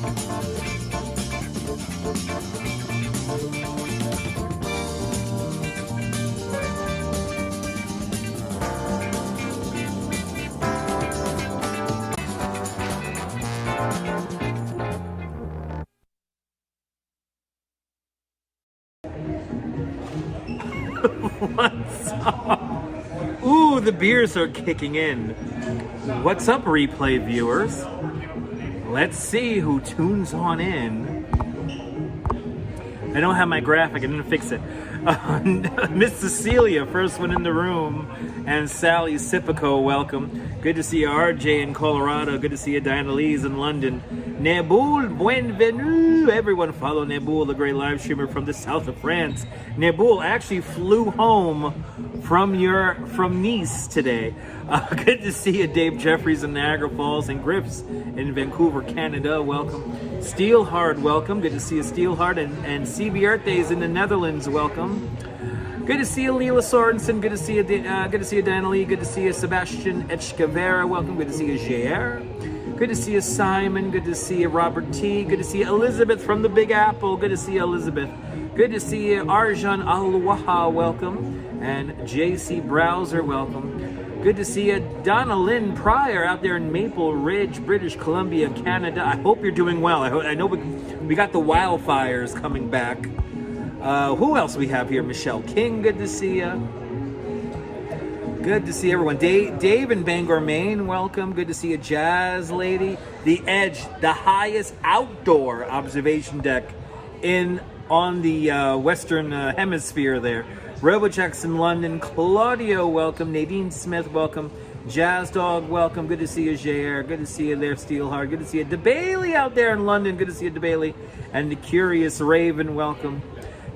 What's up? Ooh, the beers are kicking in. What's up, replay viewers? Let's see who tunes on in. I don't have my graphic, I didn't fix it. Miss Cecilia, first one in the room, and Sally Sipico, welcome. Good to see you, RJ in Colorado. Good to see you, Diana Lee's in London. Neboul, bienvenue. Everyone follow Neboul, the great live streamer from the south of France. Neboul actually flew home from Nice today. Good to see you, Dave Jeffries in Niagara Falls, and Griffs in Vancouver, Canada. Welcome. Steelhard, welcome. Good to see you, Steelhard, and CB Artes in the Netherlands. Welcome. Good to see you, Leela Sorensen. Good to see you, Diana Lee. Good to see you, Sebastian Echkavera. Welcome. Good to see you, JR. Good to see you, Simon. Good to see you, Robert T. Good to see you, Elizabeth from the Big Apple. Good to see you, Elizabeth. Good to see you, Arjan Al-Waha. Welcome. And JC Browser. Welcome. Good to see you, Donna Lynn Pryor out there in Maple Ridge, British Columbia, Canada. I hope you're doing well. I know we got the wildfires coming back. Who else we have here? Michelle King, good to see you. Good to see everyone. Dave in Bangor, Maine, welcome. Good to see you, Jazz Lady. The Edge, the highest outdoor observation deck on the Western Hemisphere there. RoboJack's in London. Claudio, welcome. Nadine Smith, welcome. Jazz Dog, welcome. Good to see you, JR. Good to see you there, Steelheart. Good to see you, DeBailey out there in London. Good to see you, DeBailey. And the Curious Raven, welcome.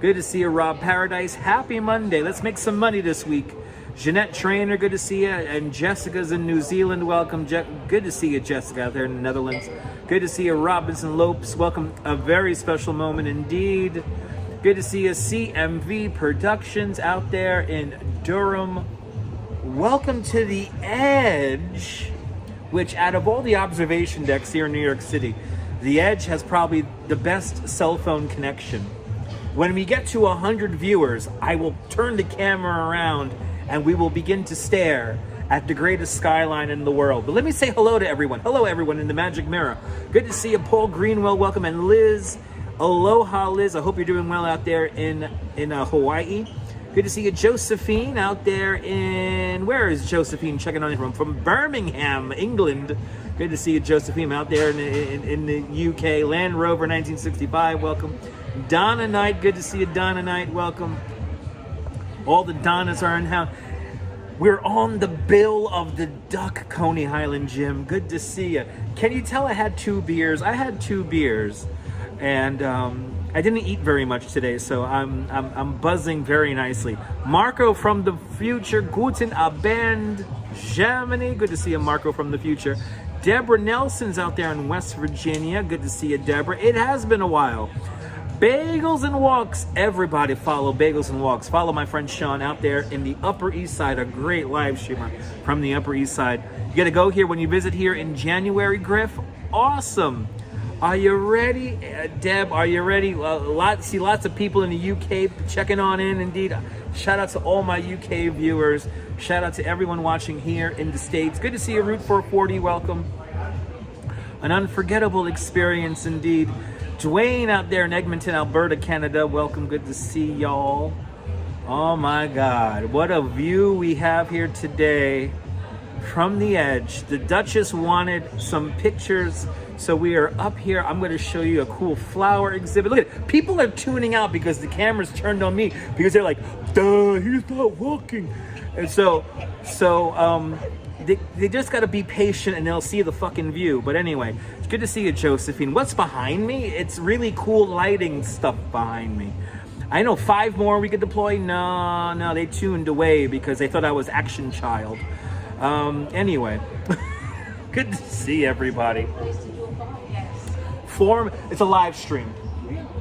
Good to see you, Rob Paradise. Happy Monday. Let's make some money this week. Jeanette Trainer, good to see you. And Jessica's in New Zealand. Welcome. Good to see you, Jessica, out there in the Netherlands. Good to see you, Robinson Lopes. Welcome. A very special moment indeed. Good to see you, CMV Productions out there in Durham. Welcome to the Edge, which out of all the observation decks here in New York City, the Edge has probably the best cell phone connection. When we get to 100 viewers, I will turn the camera around and we will begin to stare at the greatest skyline in the world. But let me say hello to everyone. Hello, everyone in the Magic Mirror. Good to see you, Paul Greenwell. Welcome. And Liz. Aloha, Liz. I hope you're doing well out there in Hawaii. Good to see you, Josephine, out there in... Where is Josephine checking on you from? From Birmingham, England. Good to see you, Josephine, out there in the UK. Land Rover 1965, welcome. Donna Knight, good to see you, Donna Knight, welcome. All the Donnas are in house. We're on the bill of the Duck, Coney Highland Gym. Good to see you. Can you tell I had 2 beers? I had 2 beers, and I didn't eat very much today, so I'm buzzing very nicely. Marco from the future, guten Abend, Germany. Good to see you, Marco from the future. Deborah Nelson's out there in West Virginia. Good to see you, Deborah. It has been a while. Bagels and Walks. Everybody follow Bagels and Walks. Follow my friend Sean out there in the Upper East Side, a great live streamer from the Upper East Side. You got to go here when you visit here in January, Griff. Awesome. Are you ready? Deb, are you ready? See lots of people in the UK checking on in, indeed. Shout out to all my UK viewers. Shout out to everyone watching here in the States. Good to see you, Route 440. Welcome. An unforgettable experience, indeed. Dwayne out there in Edmonton, Alberta, Canada. Welcome. Good to see y'all. Oh, my God. What a view we have here today from the Edge. The Duchess wanted some pictures, so we are up here. I'm going to show you a cool flower exhibit. Look at it. People are tuning out because the camera's turned on me because they're like, duh, he's not walking. And so they just got to be patient and they'll see the fucking view. But anyway, it's good to see you, Josephine. What's behind me? It's really cool lighting stuff behind me. I know 5 more we could deploy. No, they tuned away because they thought I was Action Child. Anyway, good to see everybody. It's a live stream.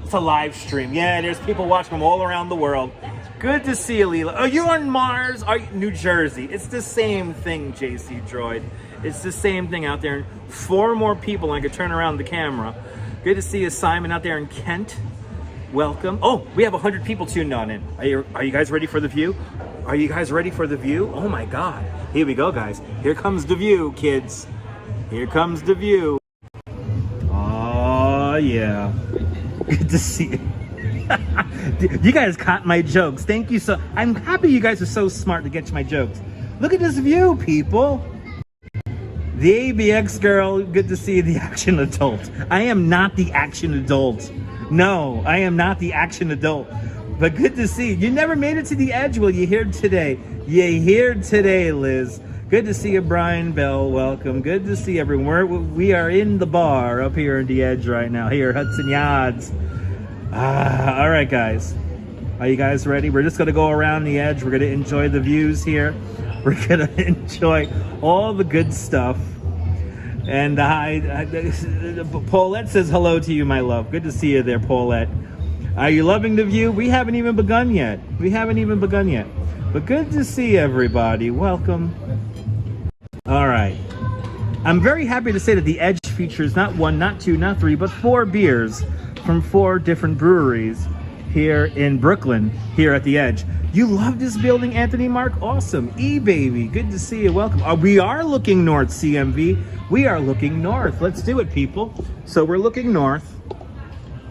It's a live stream. Yeah, there's people watching from all around the world. Good to see you, Leela. Oh, you're on Mars? Are you New Jersey? It's the same thing, JC Droid. It's the same thing out there. 4 more people. I could turn around the camera. Good to see you, Simon, out there in Kent. Welcome. Oh, we have 100 people tuned on in. Are you guys ready for the view? Are you guys ready for the view? Oh my God. Here we go, guys. Here comes the view, kids. Here comes the view. Oh, yeah. Good to see you. You guys caught my jokes. Thank you so. I'm happy you guys are so smart to get to my jokes. Look at this view, people. The ABX girl, good to see the action adult. I am not the action adult. No, I am not the action adult. But good to see. You never made it to the edge. Well, you're here today. You're here today, Liz. Good to see you, Brian Bell. Welcome. Good to see everyone. We are in the bar up here in the edge right now. Here, Hudson Yards. All right, guys. Are you guys ready? We're just going to go around the edge. We're going to enjoy the views here. We're going to enjoy all the good stuff. And Paulette says hello to you, my love. Good to see you there, Paulette. Are you loving the view? We haven't even begun yet. We haven't even begun yet. But good to see everybody. Welcome. All right. I'm very happy to say that the Edge features not one, not two, not three, but 4 beers from 4 different breweries here in Brooklyn, here at the Edge. You love this building, Anthony Mark? Awesome. E-Baby, good to see you. Welcome. We are looking north, CMV. We are looking north. Let's do it, people. So we're looking north.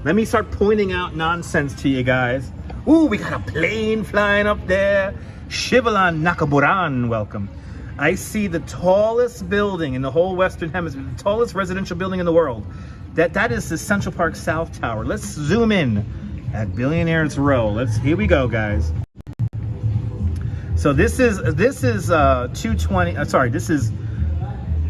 Let me start pointing out nonsense to you guys. Ooh, we got a plane flying up there. Shivalan Nakaburan, welcome. I see the tallest building in the whole Western Hemisphere, the tallest residential building in the world. That is the Central Park South Tower. Let's zoom in at Billionaires Row. Here we go, guys. So this is 220. This is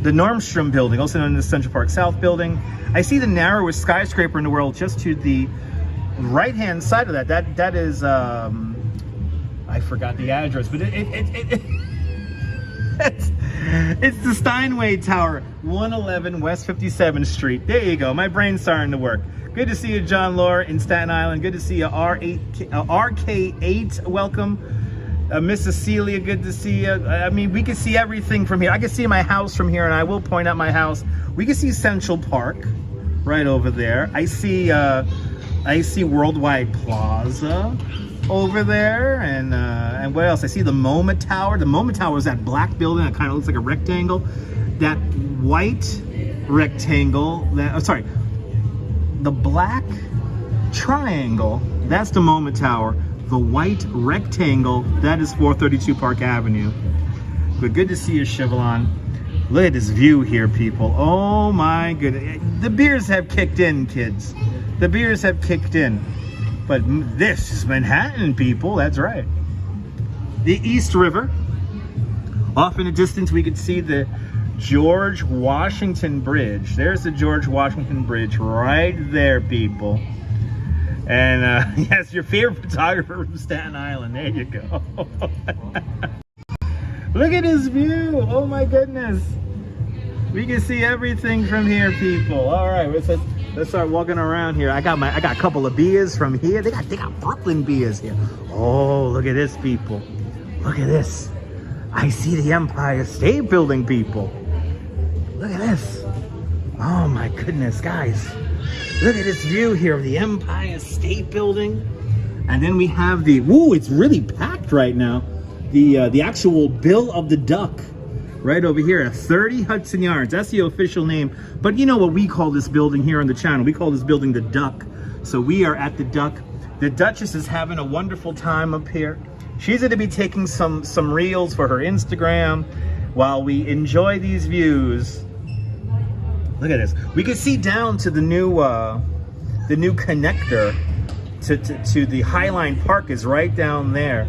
the Normstrom building, also known as the Central Park South building. I see the narrowest skyscraper in the world just to the right-hand side of that. That is I forgot the address, but it's the Steinway Tower, 111 West 57th Street. There you go. My brain's starting to work. Good to see you, John Laura in Staten Island. Good to see you, RK8. Welcome. Miss Cecilia, good to see you. I mean, we can see everything from here. I can see my house from here, and I will point out my house. We can see Central Park right over there. I see Worldwide Plaza over there, and what else? I see the MoMA Tower. The MoMA Tower is that black building that kind of looks like a rectangle. That white rectangle, the black triangle, that's the MoMA Tower. The white rectangle, that is 432 Park Avenue. But good to see you, Chevron. Look at this view here, people. Oh my goodness. The beers have kicked in, kids. The beers have kicked in. But this is Manhattan, people. That's right. The East River. Off in the distance, we could see the George Washington Bridge. There's the George Washington Bridge right there, people. And yes, your favorite photographer from Staten Island. There you go. Look at this view. Oh my goodness. We can see everything from here, people. All right, let's start walking around here. I got a couple of beers from here. They got Brooklyn beers here. Oh, look at this, people. Look at this. I see the Empire State Building, people. Look at this. Oh my goodness, guys. Look at this view here of the Empire State Building. And then we have it's really packed right now. The actual Bill of the Duck right over here at 30 Hudson Yards. That's the official name. But you know what we call this building here on the channel? We call this building the Duck. So we are at the Duck. The Duchess is having a wonderful time up here. She's going to be taking some reels for her Instagram while we enjoy these views. Look at this. We can see down to the new connector to the Highline Park is right down there.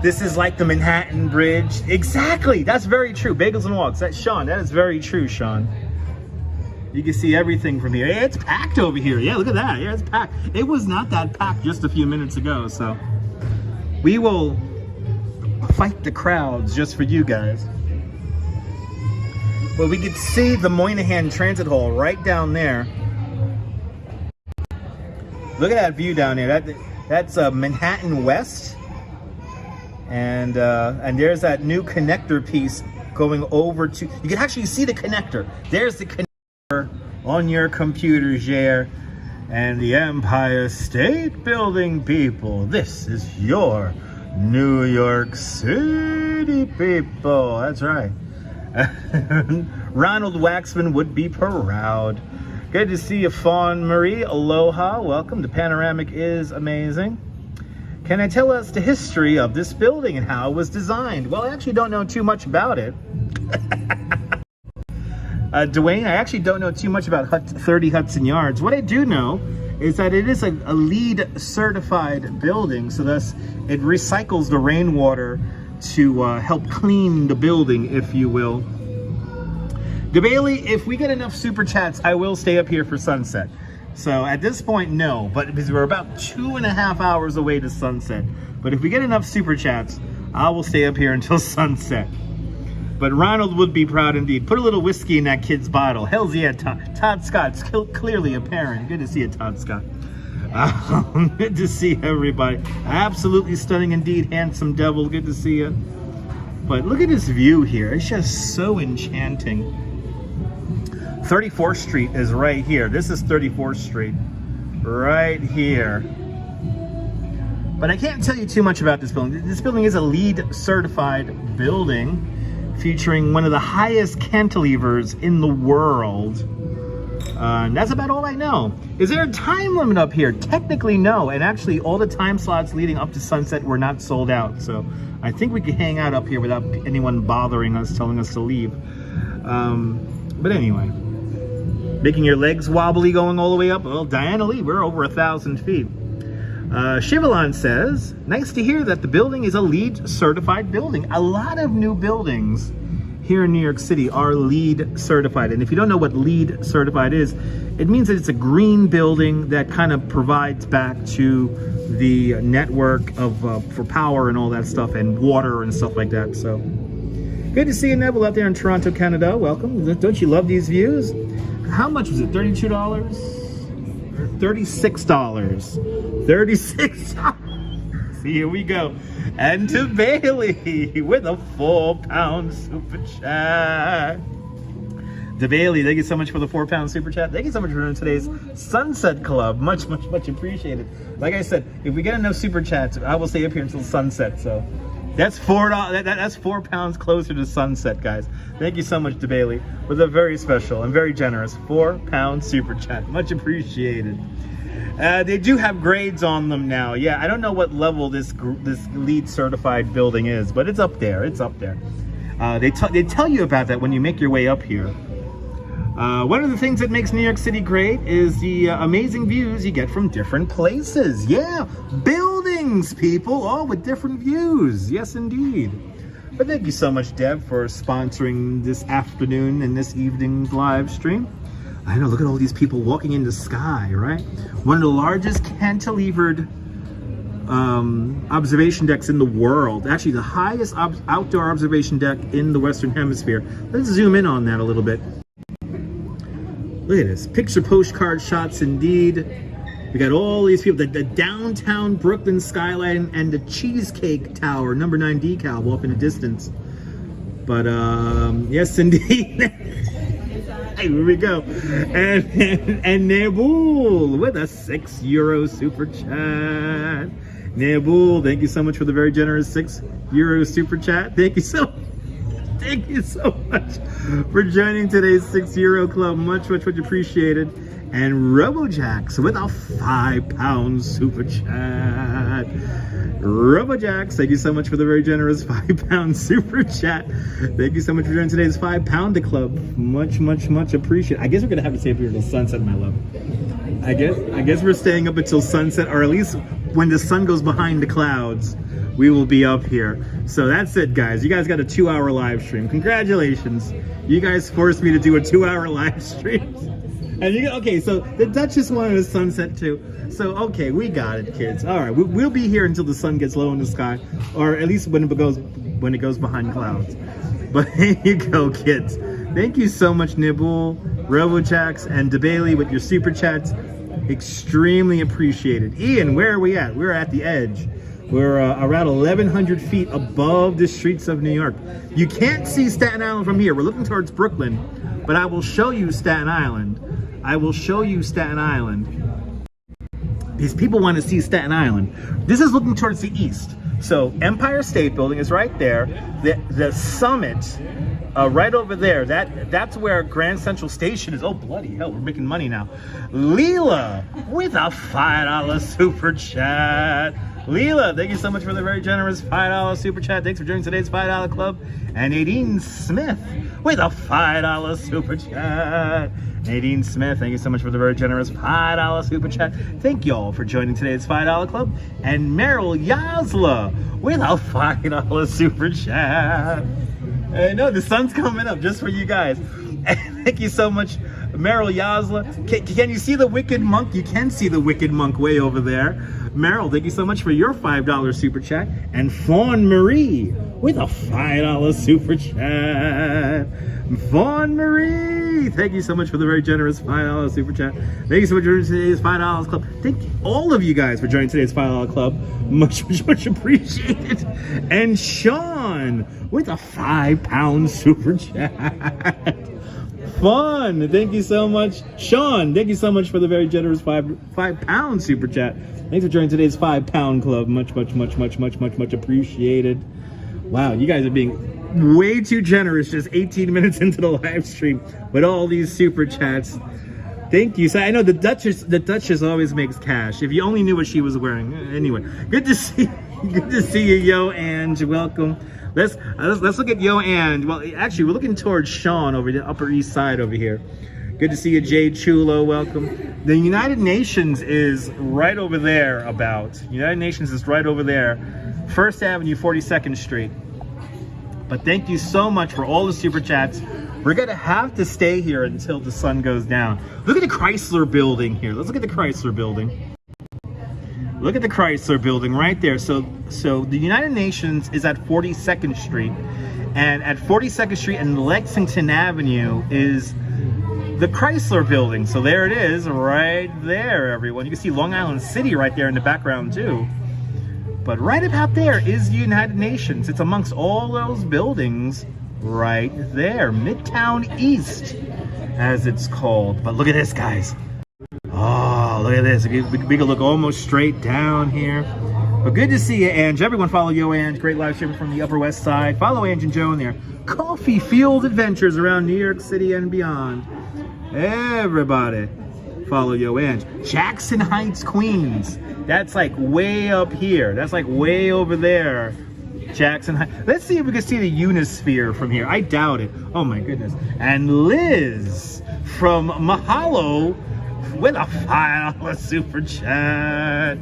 This is like the Manhattan Bridge. Exactly. That's very true. Bagels and Walks. That's Sean. That is very true, Sean. You can see everything from here. Yeah, it's packed over here. Yeah, look at that. Yeah, it's packed. It was not that packed just a few minutes ago. So we will fight the crowds just for you guys. Well, we could see the Moynihan Transit Hall right down there. Look at that view down there. That's Manhattan West, and there's that new connector piece going over to. You can actually see the connector. There's the connector on your computers here. And the Empire State Building, people. This is your New York City, people. That's right. Ronald Waxman would be proud. Good to see you, Fawn Marie. Aloha. Welcome. The panoramic is amazing. Can I tell us the history of this building and how it was designed? Well, I actually don't know too much about it. Dwayne, I actually don't know too much about 30 Hudson Yards. What I do know is that it is a LEED certified building, so thus it recycles the rainwater to help clean the building, if you will. DeBailey, if we get enough super chats, I will stay up here for sunset. So at this point, no, but because we're about 2.5 hours away to sunset. But if we get enough super chats, I will stay up here until sunset. But Ronald would be proud indeed. Put a little whiskey in that kid's bottle. Hell's yeah, Todd Scott's clearly a parent. Good to see you, Todd Scott. Good to see everybody. Absolutely stunning indeed, handsome devil. Good to see you. But look at this view here. It's just so enchanting. 34th Street is right here. This is 34th Street. Right here. But I can't tell you too much about this building. This building is a LEED certified building, featuring one of the highest cantilevers in the world. And that's about all I know. Is there a time limit up here? Technically, no. And actually, all the time slots leading up to sunset were not sold out. So I think we could hang out up here without anyone bothering us, telling us to leave. But anyway, making your legs wobbly going all the way up. Well, Diana Lee, we're over 1,000 feet. Shivalon says, nice to hear that the building is a LEED certified building. A lot of new buildings here in New York City are LEED certified. And if you don't know what LEED certified is, it means that it's a green building that kind of provides back to the network of for power and all that stuff, and water and stuff like that. So good to see you, Neville, out there in Toronto, Canada. Welcome. Don't you love these views? How much was it? $32? $36. $36. Here we go. And to Bailey with a £4 super chat. To Bailey, thank you so much for the £4 super chat. Thank you so much for today's Sunset Club. Much appreciated. Like I said, if we get enough super chats, I will stay up here until sunset. So that's $4. That's £4 closer to sunset, guys. Thank you so much to Bailey with a very special and very generous £4 super chat. Much appreciated. They do have grades on them now. Yeah, I don't know what level this LEED certified building is, but it's up there. It's up there. They tell you about that when you make your way up here. One of the things that makes New York City great is the amazing views you get from different places. Yeah, buildings, people, all with different views. Yes, indeed. But thank you so much, Deb, for sponsoring this afternoon and this evening's live stream. I know, look at all these people walking in the sky, right? One of the largest cantilevered observation decks in the world. Actually, the highest outdoor observation deck in the Western Hemisphere. Let's zoom in on that a little bit. Look at this. Picture postcard shots indeed. We got all these people. The downtown Brooklyn skyline and the Cheesecake Tower, number 9 decal off in the distance. But yes, indeed. Hey, here we go. And Nebul with a €6 super chat. Nebul, thank you so much for the very generous €6 super chat. Thank you so much for joining today's €6 club. Much appreciated. And RoboJax with a £5 super chat. RoboJax, thank you so much for the very generous £5 super chat. Thank you so much for joining today's £5 club. Much appreciated. I guess we're gonna have to stay up here until sunset, my love. I guess we're staying up until sunset, or at least when the sun goes behind the clouds, we will be up here. So that's it, guys. You guys got a 2-hour live stream. Congratulations. You guys forced me to do a 2-hour live stream. And okay, so the Duchess wanted a sunset too. So okay, we got it, kids. All right, we'll be here until the sun gets low in the sky, or at least when it goes behind clouds. But here you go, kids. Thank you so much, Nibble, RoboJax, and DeBailey with your super chats. Extremely appreciated. Ian, where are we at? We're at the edge. We're around 1,100 feet above the streets of New York. You can't see Staten Island from here. We're looking towards Brooklyn, but I will show you Staten Island. I will show you Staten Island. These people want to see Staten Island. This is looking towards the east. So Empire State Building is right there. The summit right over there. That's where Grand Central Station is. Oh, bloody hell, we're making money now. Leela with a $5 super chat. Leela, thank you so much for the very generous $5 super chat. Thanks for joining today's $5 club. And Nadine Smith with a $5 super chat. Nadine Smith, thank you so much for the very generous $5 super chat. Thank you all for joining today's $5 club. And Meryl Yazla with a $5 super chat. I know the sun's coming up just for you guys. Thank you so much, Meryl Yazla. Can you see the Wicked Monk? You can see the Wicked Monk way over there. Meryl, thank you so much for your $5 super chat. And Fawn Marie with a $5 super chat. Fawn Marie, thank you so much for the very generous $5 super chat. Thank you so much for joining today's $5 club. Thank all of you guys for joining today's $5 club. Much appreciated. And Sean with a £5 super chat. Fun, thank you so much. Sean, thank you so much for the very generous £5 super chat. Thanks for joining today's £5 club. Much appreciated. Wow, you guys are being way too generous just 18 minutes into the live stream with all these super chats. Thank you. So I know the Duchess always makes cash. If you only knew what she was wearing. Anyway, good to see you, Yo Ange. Welcome. Let's look at Yo Ange. Well, actually, we're looking towards Sean over the Upper East Side over here. Good to see you, Jay Chulo. Welcome. The United Nations is right over there. United Nations is right over there. 1st Avenue, 42nd Street. But thank you so much for all the super chats. We're gonna have to stay here until the sun goes down. Look at the Chrysler building here. Let's look at the Chrysler building. Look at the Chrysler building right there. So the United Nations is at 42nd Street, and at 42nd Street and Lexington Avenue is the Chrysler building. So there it is, right there, everyone. You can see Long Island City right there in the background too. But right about there is the United Nations. It's amongst all those buildings right there. Midtown East, as it's called. But look at this, guys. Oh, look at this. We can look almost straight down here. But good to see you, Ange. Everyone follow Yo Ange. Great live stream from the Upper West Side. Follow Ange and Joan there. Coffee Field Adventures around New York City and beyond. Everybody follow Yo Ange. Jackson Heights, Queens. That's like way up here. That's like way over there. Jackson Heights. Let's see if we can see the Unisphere from here. I doubt it. Oh my goodness. And Liz from Mahalo with a $5 super chat.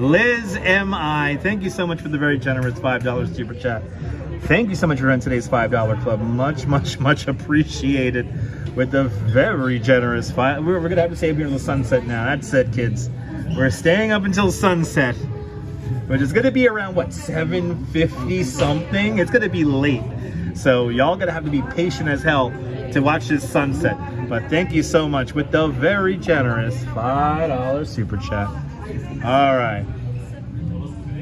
Liz M.I. Thank you so much for the very generous $5 super chat. Thank you so much for running today's $5 club. Much appreciated. With the very generous $5. We're gonna have to stay up here until the sunset now. That's it, kids. We're staying up until sunset, which is gonna be around what, 7:50 something. It's gonna be late, so y'all gonna have to be patient as hell to watch this sunset. But thank you so much with the very generous $5 super chat. All right,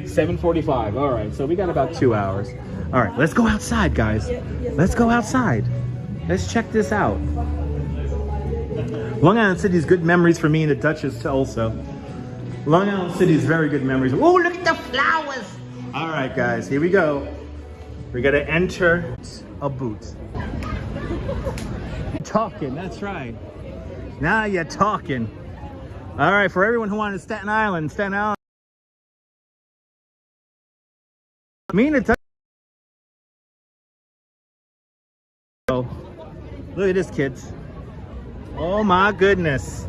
7:45. All right, so we got about 2 hours. All right, let's go outside, guys. Let's go outside. Let's check this out. Long Island City is good memories for me and the Duchess also. Long Island City is very good memories. Oh, look at the flowers. All right, guys, here we go. We're gonna enter a boot. Talking, that's right. Now you're talking. All right, for everyone who wanted Staten Island. Me and the Duchess. Look at this, kids. Oh my goodness.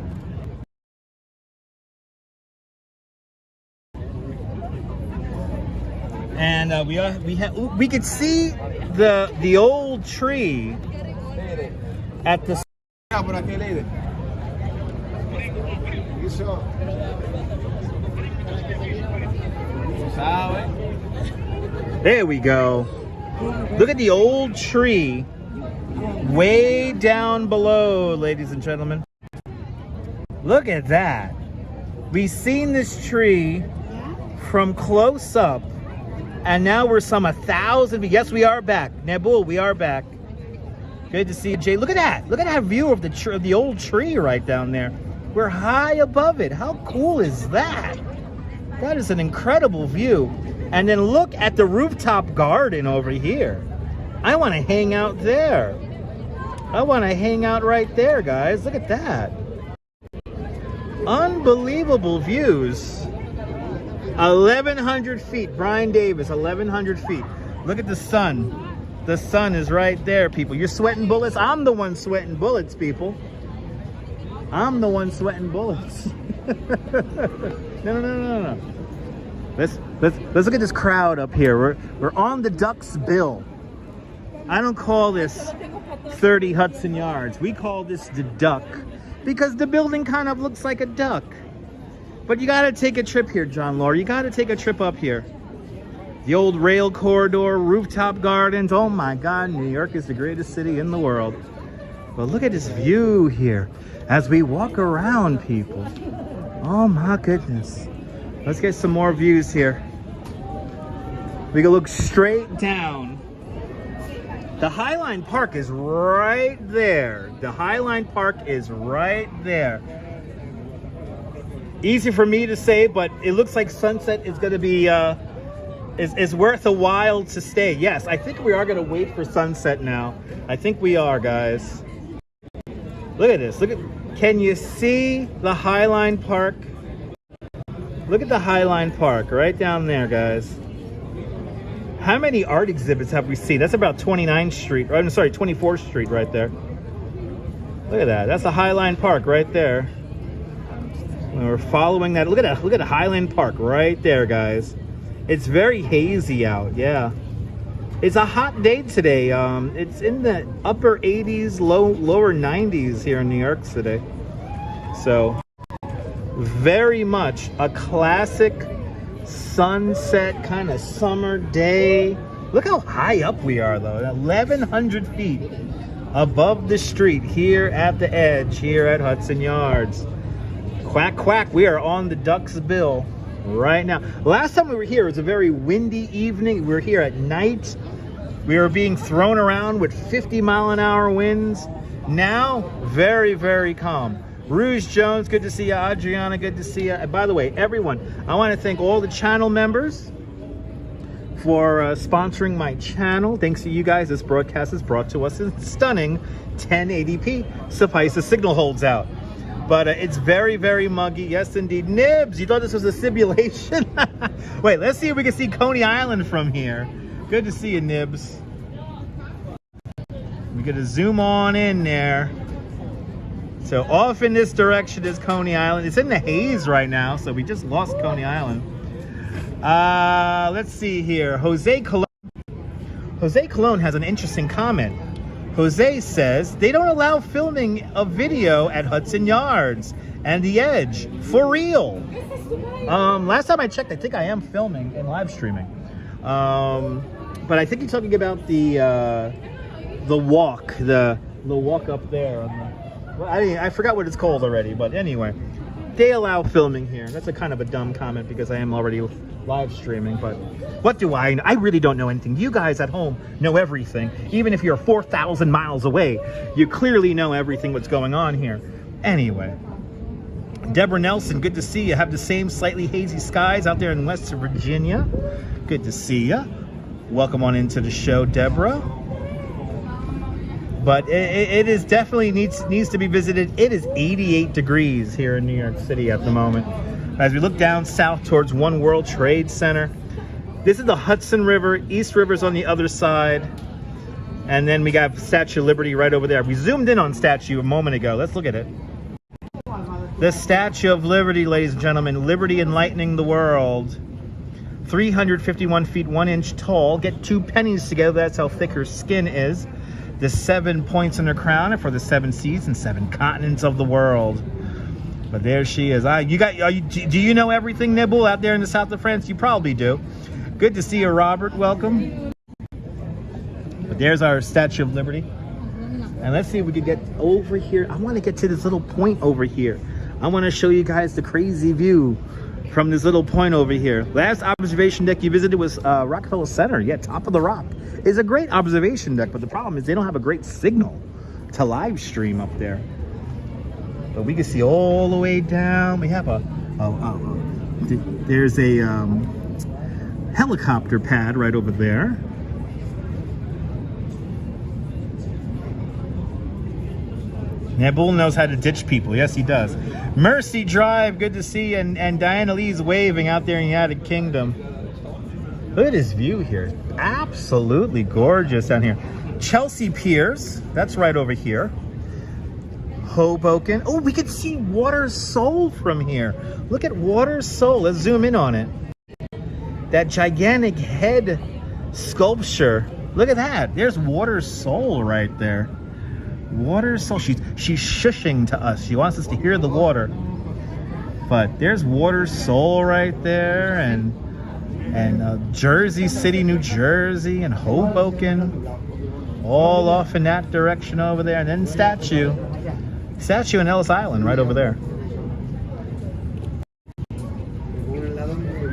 And we could see the old tree at the. There we go. Look at the old tree way down below, ladies and gentlemen. Look at that. We've seen this tree from close up, and now we're some 1,000. Yes, we are back. Nabul, we are back. Good to see you, Jay. Look at that. Look at that view of the old tree right down there. We're high above it. How cool is that? That is an incredible view. And then look at the rooftop garden over here. I want to hang out there. I want to hang out right there, guys. Look at that. Unbelievable views. 1,100 feet. Brian Davis, 1,100 feet. Look at the sun. The sun is right there, people. You're sweating bullets. I'm the one sweating bullets, people. I'm the one sweating bullets. No. Let's look at this crowd up here. We're on the Duck's Bill. I don't call this 30 Hudson Yards. We call this the Duck because the building kind of looks like a duck. But you got to take a trip here, John Laura. You got to take a trip up here. The old rail corridor, rooftop gardens. Oh my God, New York is the greatest city in the world. But look at this view here as we walk around, people. Oh my goodness. Let's get some more views here. We can look straight down. The Highline Park is right there. The Highline Park is right there. Easy for me to say, but it looks like sunset is going to be is worth a while to stay. Yes, I think we are going to wait for sunset now. I think we are, guys. Look at this. Can you see the Highline Park? Look at the Highline Park right down there, guys. How many art exhibits have we seen? That's about 29th Street. I'm sorry, 24th Street right there. Look at that. That's the Highline Park right there. And we're following that. Look at that. Look at the Highland Park right there, guys. It's very hazy out. Yeah. It's a hot day today. It's in the upper 80s, lower 90s here in New York today. So very much a classic sunset kind of summer day. Look how high up we are though. 1,100 feet above the street here at the edge here at Hudson Yards. Quack quack, we are on the Duck's Bill right now. Last time we were here, it was a very windy evening. We were here at night. We were being thrown around with 50-mile-an-hour winds. Now, very, very calm. Rouge Jones, good to see you. Adriana, good to see you. And by the way, everyone, I want to thank all the channel members for sponsoring my channel. Thanks to you guys, this broadcast is brought to us in stunning 1080p. Suffice the signal holds out. But it's very, very muggy. Yes, indeed. Nibs, you thought this was a simulation? Wait, let's see if we can see Coney Island from here. Good to see you, Nibs. We're going to zoom on in there. So off in this direction is Coney Island. It's in the haze right now, so we just lost Coney Island. Let's see here. Jose Colon has an interesting comment. Jose says they don't allow filming of video at Hudson Yards and the Edge for real. Last time I checked, I think I am filming and live streaming. But I think you're talking about the walk up there. I forgot what it's called already, but anyway, they allow filming here. That's a kind of a dumb comment because I am already live streaming, but what do I know? I really don't know anything. You guys at home know everything. Even if you're 4,000 miles away, you clearly know everything what's going on here. Anyway, Deborah Nelson, good to see you. Have the same slightly hazy skies out there in West Virginia. Good to see you. Welcome on into the show, Deborah. But it is definitely needs to be visited. It is 88 degrees here in New York City at the moment. As we look down south towards One World Trade Center, this is the Hudson River. East River's on the other side. And then we got Statue of Liberty right over there. We zoomed in on Statue a moment ago. Let's look at it. The Statue of Liberty, ladies and gentlemen. Liberty enlightening the world. 351 feet 1 inch tall. Get 2 pennies together. That's how thick her skin is. The 7 points in her crown are for the 7 seas and 7 continents of the world. But there she is. Do you know everything, Nibble, out there in the south of France? You probably do. Good to see you, Robert. Welcome. But there's our Statue of Liberty. And let's see if we can get over here. I want to get to this little point over here. I want to show you guys the crazy view. from this little point over here. Last observation deck you visited was Rockefeller Center. Yeah, Top of the Rock. It's a great observation deck, but the problem is they don't have a great signal to live stream up there. But we can see all the way down. We have there's a helicopter pad right over there. Yeah, Bull knows how to ditch people. Yes, he does. Mercy Drive, good to see you. And Diana Lee's waving out there in the United Kingdom. Look at this view here. Absolutely gorgeous down here. Chelsea Piers, that's right over here. Hoboken. Oh, we can see Water Soul from here. Look at Water Soul. Let's zoom in on it. That gigantic head sculpture. Look at that. There's Water Soul right there. Water Soul. She's shushing to us. She wants us to hear the water. But there's Water Soul right there, and Jersey City, New Jersey, and Hoboken, all off in that direction over there, and then Statue and Ellis Island right over there.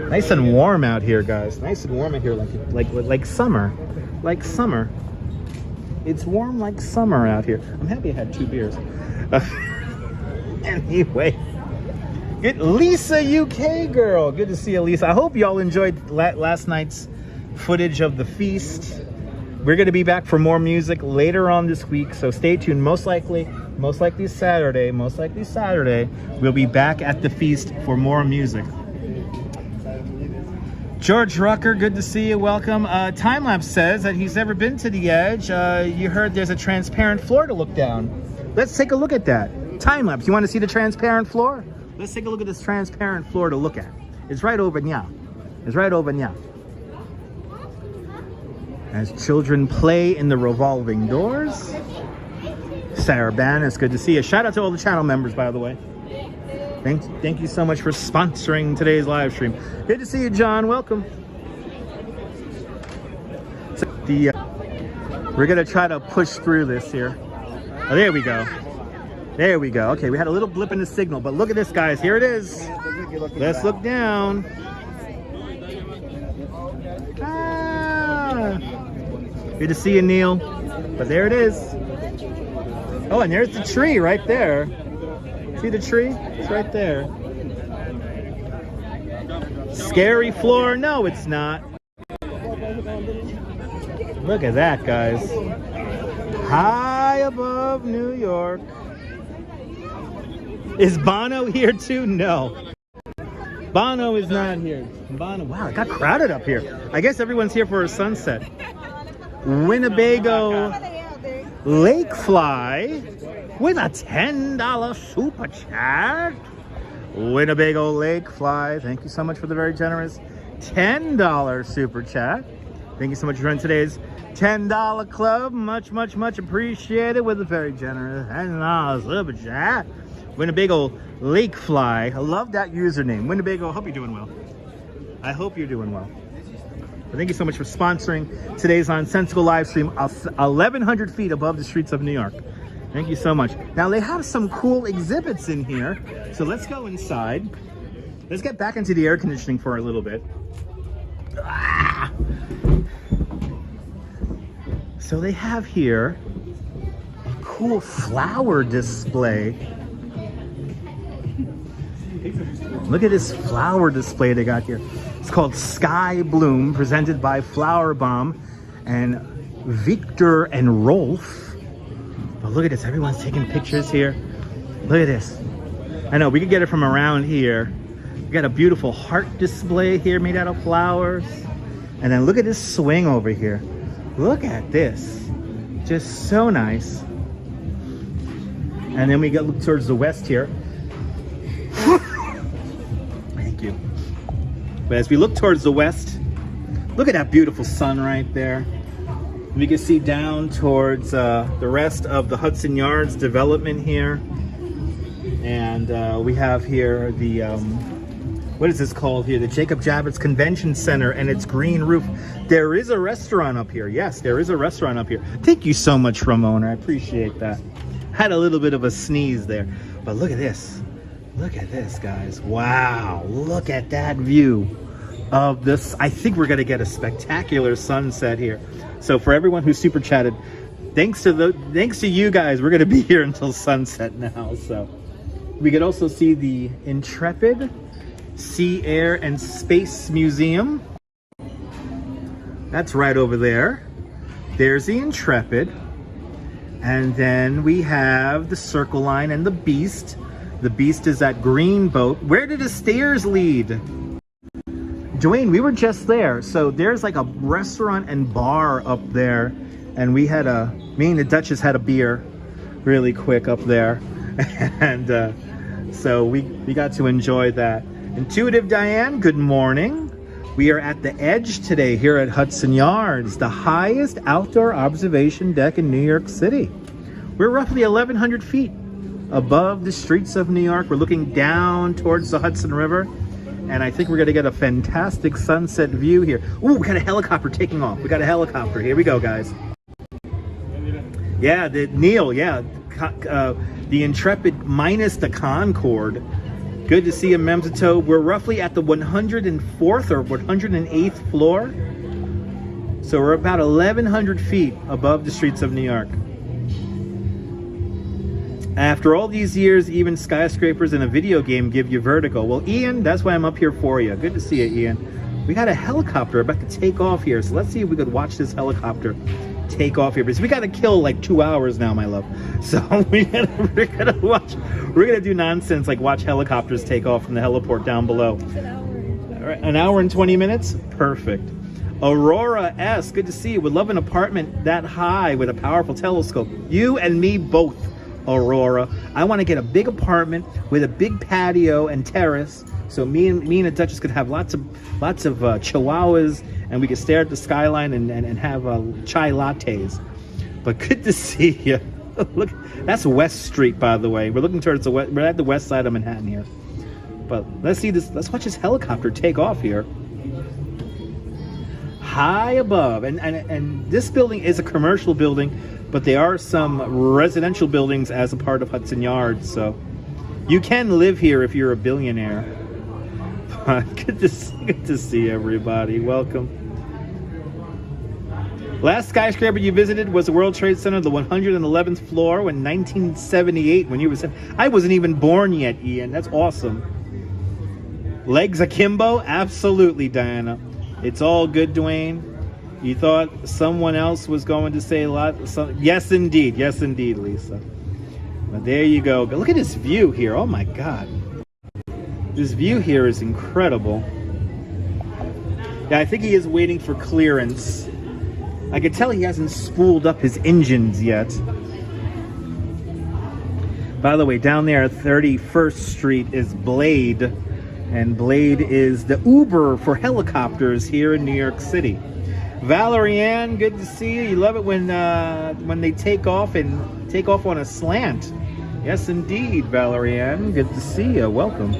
Nice and warm out here, guys. Nice and warm out here, like summer, like summer. It's warm like summer out here. I'm happy I had 2 beers. Anyway, good Lisa UK girl. Good to see you, Lisa. I hope y'all enjoyed last night's footage of the feast. We're going to be back for more music later on this week, so stay tuned. Most likely Saturday, we'll be back at the feast for more music. George Rucker, good to see you. Welcome. Timelapse says that he's never been to the Edge. You heard there's a transparent floor to look down. Let's take a look at that. Timelapse, you want to see the transparent floor? Let's take a look at this transparent floor to look at. It's right over now. It's right over now. As children play in the revolving doors. Sarah Ban, it's good to see you. Shout out to all the channel members, by the way. Thank you so much for sponsoring today's live stream. Good to see you, John. Welcome. So we're gonna try to push through this here. Oh, there we go. There we go. Okay, we had a little blip in the signal, but look at this, guys. Here it is. Let's look down. Ah. Good to see you, Neil. But there it is. Oh, and there's the tree right there. See the tree? It's right there. Scary floor? No, it's not. Look at that, guys. High above New York. Is Bono here too? No. Bono is not here. Bono. Wow, it got crowded up here. I guess everyone's here for a sunset. Winnebago Lake Fly with a $10 super chat. Winnebago Lake Fly, thank you so much for the very generous $10 super chat. Thank you so much for joining today's $10 club. Much, much, much appreciated with a very generous $10 super chat. Winnebago Lake Fly. I love that username. Winnebago, I hope you're doing well. I hope you're doing well. But thank you so much for sponsoring today's nonsensical live stream, 1,100 feet above the streets of New York. Thank you so much. Now they have some cool exhibits in here. So let's go inside. Let's get back into the air conditioning for a little bit. Ah! So they have here a cool flower display. Look at this flower display they got here. It's called Sky Bloom, presented by Flower Bomb and Victor and Rolf. But look at this, everyone's taking pictures here. Look at this. I know, we could get it from around here. We got a beautiful heart display here made out of flowers. And then look at this swing over here. Look at this. Just so nice. And then we look towards the west here. Thank you. But as we look towards the west, look at that beautiful sun right there. We can see down towards the rest of the Hudson Yards development here. And we have here the, what is this called here? The Jacob Javits Convention Center and its green roof. There is a restaurant up here. Yes, there is a restaurant up here. Thank you so much, Ramona. I appreciate that. Had a little bit of a sneeze there. But look at this. Look at this, guys. Wow, look at that view of this. I think we're gonna get a spectacular sunset here. So for everyone who's super chatted, thanks to you guys, we're gonna be here until sunset now. So we could also see the Intrepid Sea, Air, and Space Museum. That's right over there. There's the Intrepid. And then we have the Circle Line and the Beast. The Beast is that green boat. Where did the stairs lead? Dwayne, we were just there. So there's like a restaurant and bar up there. And me and the Duchess had a beer really quick up there. And so we got to enjoy that. Intuitive Diane, good morning. We are at the Edge today here at Hudson Yards, the highest outdoor observation deck in New York City. We're roughly 1,100 feet above the streets of New York. We're looking down towards the Hudson River, and I think we're gonna get a fantastic sunset view here. Ooh, we got a helicopter taking off. We got a helicopter. Here we go, guys. Yeah, the Intrepid minus the Concorde. Good to see you, Memzito. We're roughly at the 104th or 108th floor. So we're about 1,100 feet above the streets of New York. After all these years, even skyscrapers in a video game give you vertigo. Well, Ian, that's why I'm up here for you. Good to see you, Ian. We got a helicopter about to take off here. So let's see if we could watch this helicopter take off here, because we got to kill like 2 hours now, my love. So we're gonna do nonsense like watch helicopters take off from the heliport down below. All right, an hour and 20 minutes. Perfect. Aurora S, good to see you. Would love an apartment that high with a powerful telescope. You and me both, Aurora. I want to get a big apartment with a big patio and terrace, so me and the Duchess could have lots of chihuahuas, and we could stare at the skyline and have chai lattes. But good to see you. Look, that's West Street, by the way. We're looking towards we're at the west side of Manhattan here. But let's see this. Let's watch this helicopter take off here, high above. And this building is a commercial building, but there are some residential buildings as a part of Hudson Yards. So you can live here if you're a billionaire. Good to see everybody. Welcome. Last skyscraper you visited was the World Trade Center, the 111th floor, in 1978. When you was, I wasn't even born yet, Ian. That's awesome. Legs akimbo? Absolutely, Diana. It's all good, Dwayne. You thought someone else was going to say a lot? Yes, indeed. Yes, indeed, Lisa. But there you go. Look at this view here. Oh, my God. This view here is incredible. Yeah, I think he is waiting for clearance. I can tell he hasn't spooled up his engines yet. By the way, down there at 31st Street is Blade. And Blade is the Uber for helicopters here in New York City. Valerie Ann, good to see you. You love it when they take off on a slant. Yes, indeed, Valerie Ann. Good to see you. Welcome.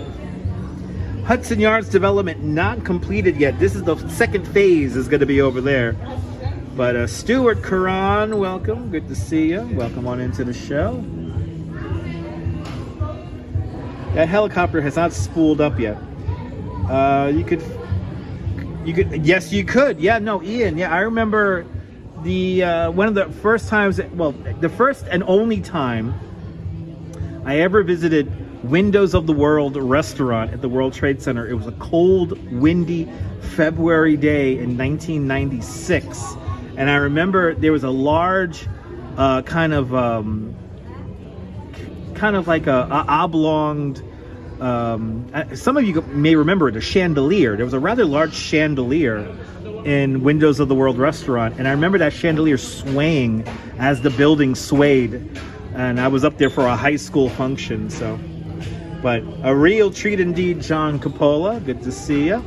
Hudson Yards development not completed yet. This is the second phase is going to be over there. But Stuart Karan, welcome. Good to see you. Welcome on into the show. That helicopter has not spooled up yet. You could. Yes, you could. Yeah, no, Ian. Yeah, I remember the one of the first times. Well, the first and only time I ever visited Windows of the World restaurant at the World Trade Center. It was a cold, windy February day in 1996. And I remember there was a large, kind of like a oblonged. Some of you may remember it, a chandelier. There was a rather large chandelier in Windows of the World restaurant, and I remember that chandelier swaying as the building swayed. And I was up there for a high school function, so. But a real treat indeed, John Coppola. Good to see you.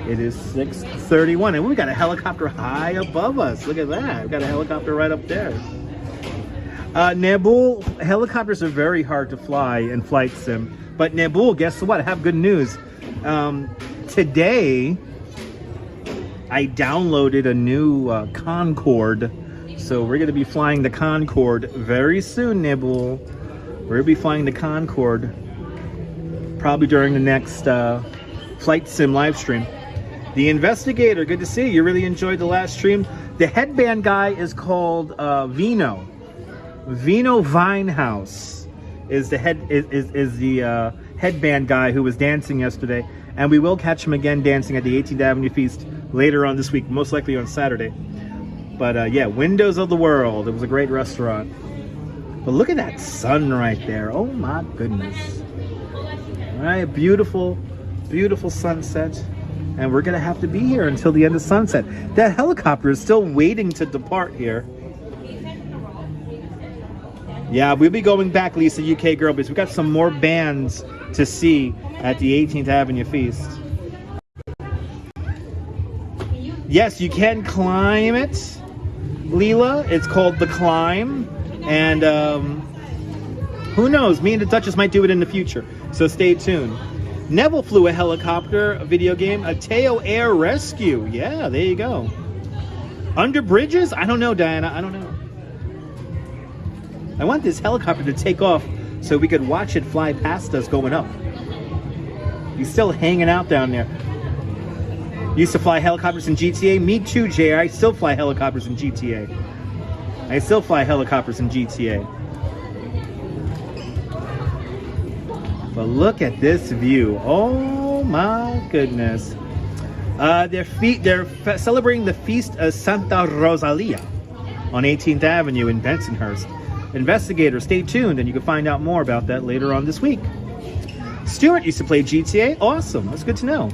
It is 6:31, and we got a helicopter high above us. Look at that. We got a helicopter right up there. Nabul, helicopters are very hard to fly in Flight Sim. But Nabul, guess what? I have good news. Today, I downloaded a new Concorde. So we're going to be flying the Concorde very soon, Nabul. We're going to be flying the Concorde. probably during the next flight sim live stream. The Investigator, good to see you. You really enjoyed the last stream. The headband guy is called Vino. Vino Vinehouse is the headband guy who was dancing yesterday, and we will catch him again dancing at the 18th Avenue Feast later on this week, most likely on Saturday. But yeah, Windows of the World. It was a great restaurant. But look at that sun right there. Oh my goodness. All right, beautiful, beautiful sunset. And we're gonna have to be here until the end of sunset. That helicopter is still waiting to depart here. Yeah, we'll be going back, Lisa, UK girl, because we got some more bands to see at the 18th Avenue Feast. Yes, you can climb it, Leela. It's called The Climb. And who knows? Me and the Duchess might do it in the future. So stay tuned. Neville flew a helicopter, a video game, a Teo Air Rescue. Yeah, there you go. Under bridges? I don't know, Diana. I don't know. I want this helicopter to take off so we could watch it fly past us going up. He's still hanging out down there. Used to fly helicopters in GTA. Me too, JR. I still fly helicopters in GTA. I still fly helicopters in GTA. But look at this view. Oh my goodness. They're celebrating the Feast of Santa Rosalia on 18th Avenue in Bensonhurst. Investigator, stay tuned and you can find out more about that later on this week. Stuart used to play GTA. Awesome. That's good to know.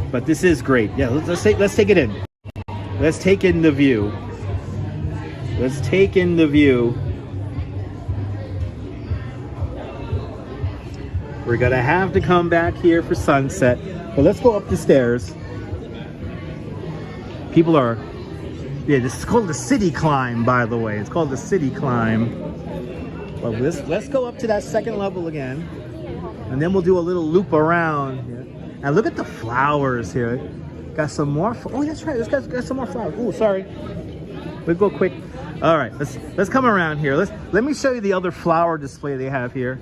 But this is great. Yeah, let's take it in. Let's take in the view. Let's take in the view. We're gonna have to come back here for sunset. But let's go up the stairs. People are... Yeah, this is called the City Climb, by the way. It's called the City Climb. But let's go up to that second level again. And then we'll do a little loop around here. And look at the flowers here. Got some more... Oh, that's right. Got some more flowers. Oh, sorry. We'll go quick. All right, let's come around here. Let me show you the other flower display they have here.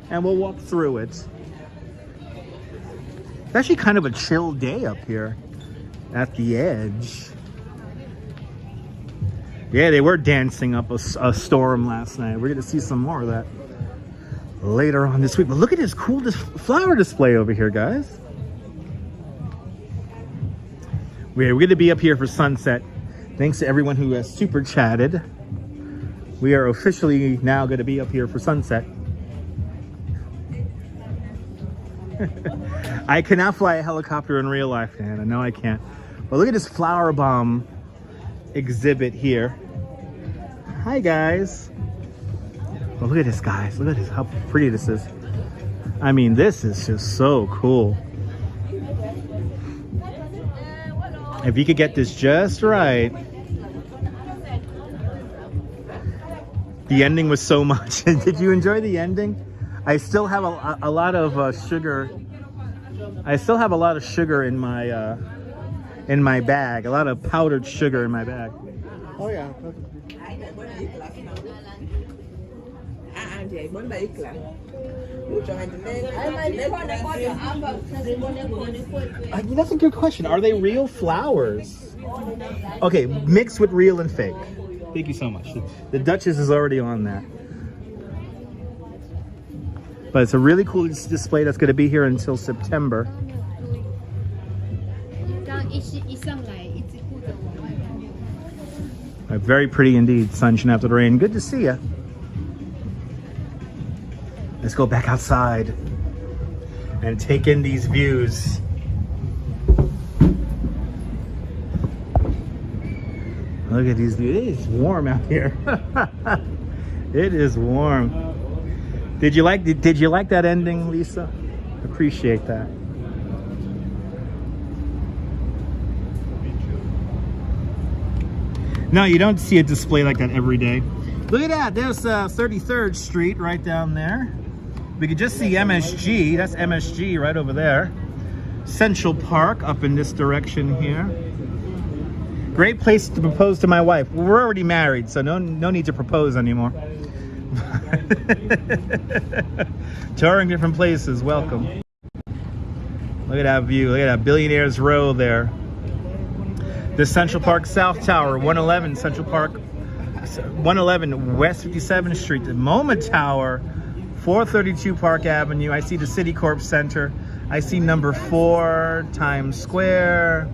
And we'll walk through it. It's actually kind of a chill day up here at the edge. Yeah, they were dancing up a storm last night. We're gonna see some more of that later on this week. But look at this cool flower display over here, guys. We're gonna be up here for sunset. Thanks to everyone who has super chatted. We are officially now gonna be up here for sunset. I cannot fly a helicopter in real life, man. I know I can't. But look at this flower bomb exhibit here. Hi, guys. Well, look at this, guys. Look at this, how pretty this is. I mean, this is just so cool. If you could get this just right. The ending was so much. Did you enjoy the ending? I still have a lot of sugar. I still have a lot of sugar in my bag. A lot of powdered sugar in my bag. Oh yeah. That's a good question. Are they real flowers? Okay, mixed with real and fake. Thank you so much. The Duchess is already on that. But it's a really cool display that's going to be here until September. Very pretty indeed. Sunshine after the rain. Good to see you. Let's go back outside and take in these views. Look at these views. It is warm out here. It is warm. Did you like that ending, Lisa? Appreciate that. No, you don't see a display like that every day. Look at that. There's 33rd Street right down there. We could just see MSG. That's MSG right over there. Central Park up in this direction here. Great place to propose to my wife. We're already married, so no need to propose anymore. Touring different places, welcome. Look at that view, look at that Billionaires Row there. The Central Park South Tower, 111 Central Park, 111 West 57th Street. The MoMA Tower, 432 Park Avenue. I see the Citicorp Center. I see number 4, Times Square.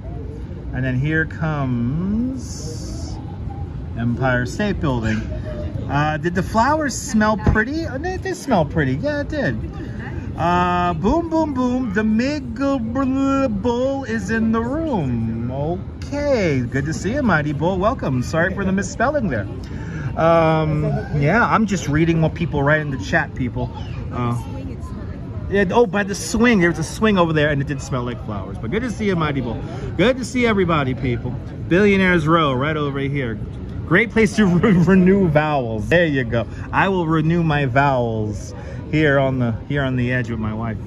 And then here comes Empire State Building. Did the flowers smell pretty? Oh, they did smell pretty. Yeah, it did. Boom, boom, boom. The Miggle Bull is in the room. Okay, good to see you, Mighty Bull. Welcome. Sorry for the misspelling there. Yeah, I'm just reading what people write in the chat, people. Yeah, oh, by the swing. There's a swing over there, and it did smell like flowers. But good to see you, Mighty Bull. Good to see everybody, people. Billionaires Row, right over here. Great place to renew vowels. There you go. I will renew my vowels here on the edge with my wife.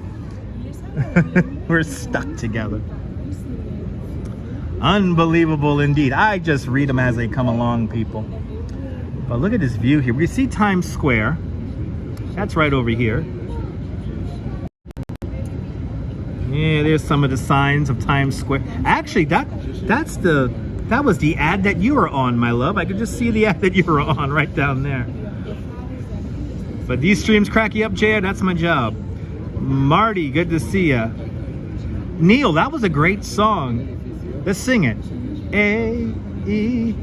We're stuck together. Unbelievable indeed. I just read them as they come along, people. But look at this view here. We see Times Square. That's right over here. Yeah, there's some of the signs of Times Square. Actually, that was the ad that you were on, my love. I could just see the ad that you were on right down there. But these streams crack you up, JR. That's my job. Marty, good to see ya. Neil, that was a great song. Let's sing it. A-E-A-E-I-O-U,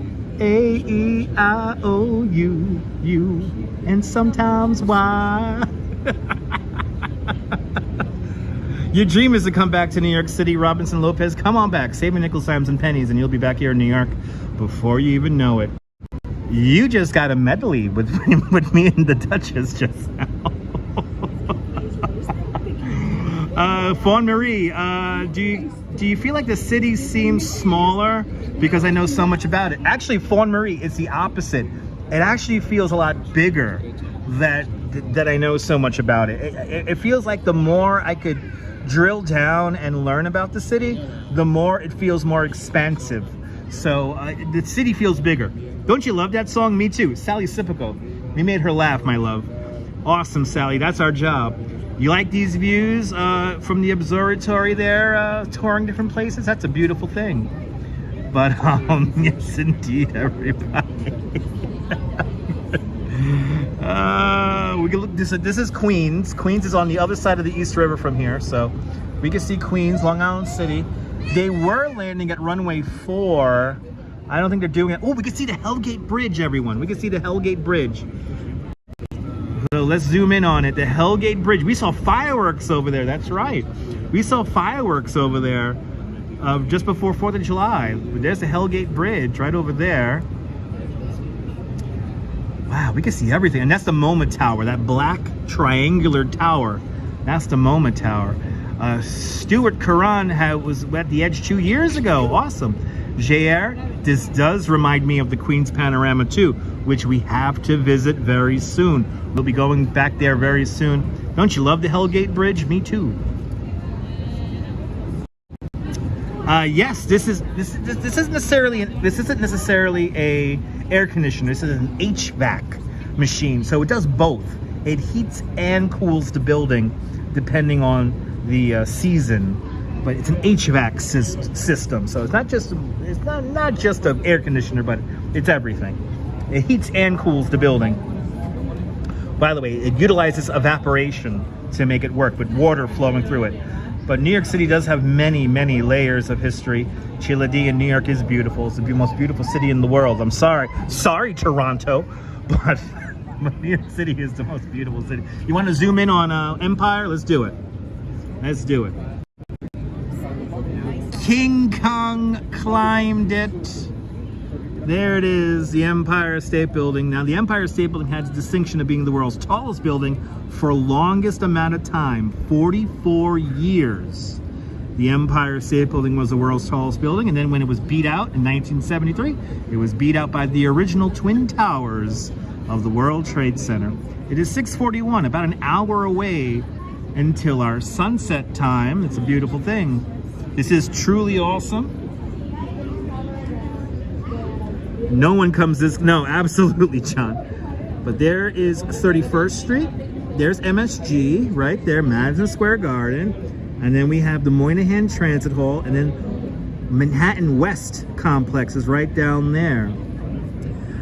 U, and sometimes Y. Your dream is to come back to New York City, Robinson Lopez. Come on back, save me nickel, dimes, and pennies, and you'll be back here in New York before you even know it. You just got a medley with me and the Duchess just now. Fawn Marie, do you feel like the city seems smaller because I know so much about it? Actually, Fawn Marie, it's the opposite. It actually feels a lot bigger that I know so much about it. It feels like the more I could drill down and learn about the city, the more it feels more expansive. So the city feels bigger. Don't you love that song? Me too. Sally Sipico. We made her laugh, my love. Awesome, Sally. That's our job. You like these views from the observatory there, touring different places? That's a beautiful thing. But yes, indeed, everybody. We can look. This is Queens. Queens is on the other side of the East River from here, so we can see Queens, Long Island City. They were landing at runway 4. I don't think they're doing it. Oh, we can see the Hellgate Bridge, everyone. We can see the Hellgate Bridge. So let's zoom in on it. The Hellgate Bridge. We saw fireworks over there. That's right. We saw fireworks over there just before 4th of July. There's the Hellgate Bridge right over there. Wow, we can see everything. And that's the MoMA Tower, that black triangular tower. That's the MoMA Tower. Stuart Karan was at the Edge 2 years ago. Awesome. JR, this does remind me of the Queens Panorama too, which we have to visit very soon. We'll be going back there very soon. Don't you love the Hellgate Bridge? Me too. Yes, this isn't necessarily a air conditioner. This is an HVAC machine, so it does both. It heats and cools the building depending on the season, but it's an HVAC system, so it's not just an air conditioner, but it's everything. It heats and cools the building. By the way, it utilizes evaporation to make it work with water flowing through it. But New York City does have many, many layers of history. Chile D in New York is beautiful. It's the most beautiful city in the world. I'm sorry, Toronto, but New York City is the most beautiful city. You want to zoom in on Empire? Let's do it. Let's do it. King Kong climbed it. There it is, the Empire State Building. Now, the Empire State Building had the distinction of being the world's tallest building for longest amount of time, 44 years. The Empire State Building was the world's tallest building, and then when it was beat out in 1973, it was beat out by the original Twin Towers of the World Trade Center. It is 6:41, about an hour away until our sunset time. It's a beautiful thing. This is truly awesome. No one comes this, no, absolutely, John. But there is 31st Street. There's MSG right there, Madison Square Garden. And then we have the Moynihan Transit Hall, and then Manhattan West Complex is right down there.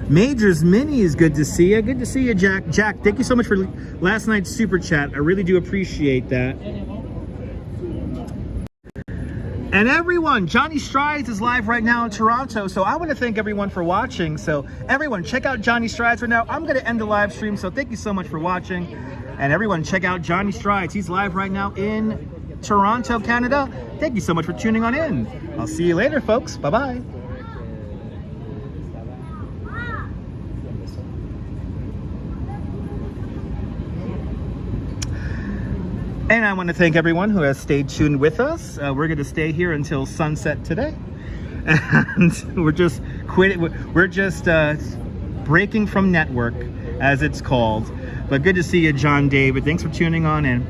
Majors Mini is good to see you. Good to see you, Jack. Jack, thank you so much for last night's super chat. I really do appreciate that. And everyone, Johnny Strides is live right now in Toronto, so I want to thank everyone for watching. So everyone, check out Johnny Strides right now. I'm going to end the live stream, so thank you so much for watching. And everyone, check out Johnny Strides. He's live right now in Toronto, Canada. Thank you so much for tuning on in. I'll see you later, folks. Bye-bye. And I want to thank everyone who has stayed tuned with us. We're going to stay here until sunset today. And we're just quitting. We're just breaking from network, as it's called. But good to see you, John David. Thanks for tuning on in.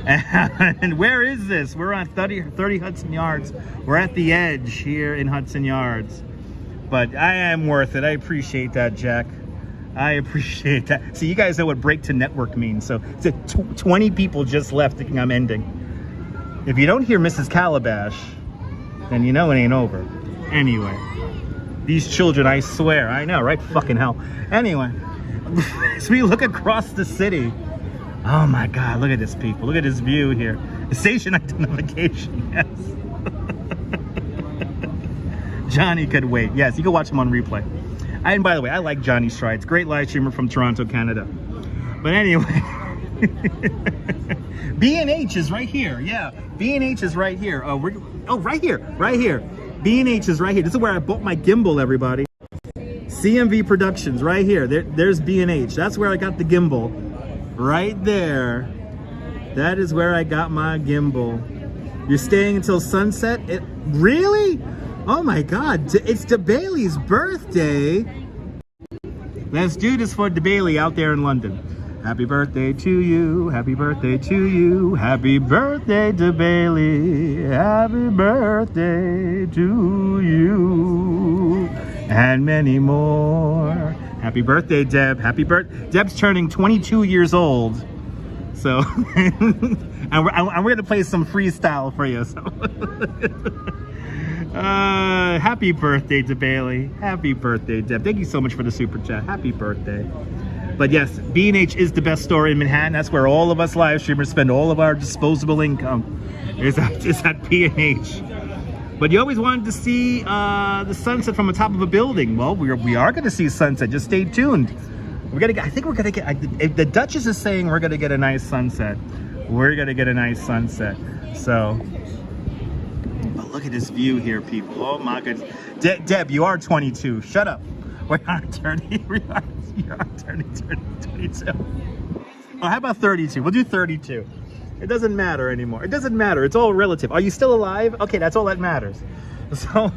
And where is this? We're on 30 Hudson Yards. We're at the edge here in Hudson Yards. But I am worth it. I appreciate that, Jack. I appreciate that. See, you guys know what break to network means. So 20 people just left thinking I'm ending. If you don't hear Mrs. Calabash, then you know it ain't over. Anyway, these children, I swear, I know, right? Fucking hell. Anyway, as we look across the city, oh my God, look at this, people. Look at this view here. Station identification, yes. Johnny could wait. Yes, you can watch him on replay. And by the way, I like Johnny Strides. Great live streamer from Toronto, Canada. But anyway, B&H is right here. Yeah, B&H is right here. Right here. B&H is right here. This is where I bought my gimbal, everybody. CMV Productions, right here. There's B&H. That's where I got the gimbal. Right there. That is where I got my gimbal. You're staying until sunset? Really? Oh my God, it's DeBailey's birthday. Let's do this for DeBailey out there in London. Happy birthday to you, happy birthday to you, happy birthday DeBailey, happy birthday to you, and many more. Happy birthday, Deb. Deb's turning 22 years old. So, and we're gonna play some freestyle for you. So. Happy birthday to Bailey. Happy birthday, Deb. Thank you so much for the super chat. Happy birthday. But yes, B&H is the best store in Manhattan. That's where all of us live streamers spend all of our disposable income. Is at B&H. But you always wanted to see the sunset from the top of a building. Well, we are going to see sunset. Just stay tuned. I think we're going to get. If the Duchess is saying we're going to get a nice sunset, we're going to get a nice sunset. So. Look at this view here, people. Oh my goodness. Deb, you are 22. Shut up. We are turning 22. Oh, how about 32? We'll do 32. It doesn't matter anymore. It doesn't matter. It's all relative. Are you still alive? Okay, that's all that matters. So,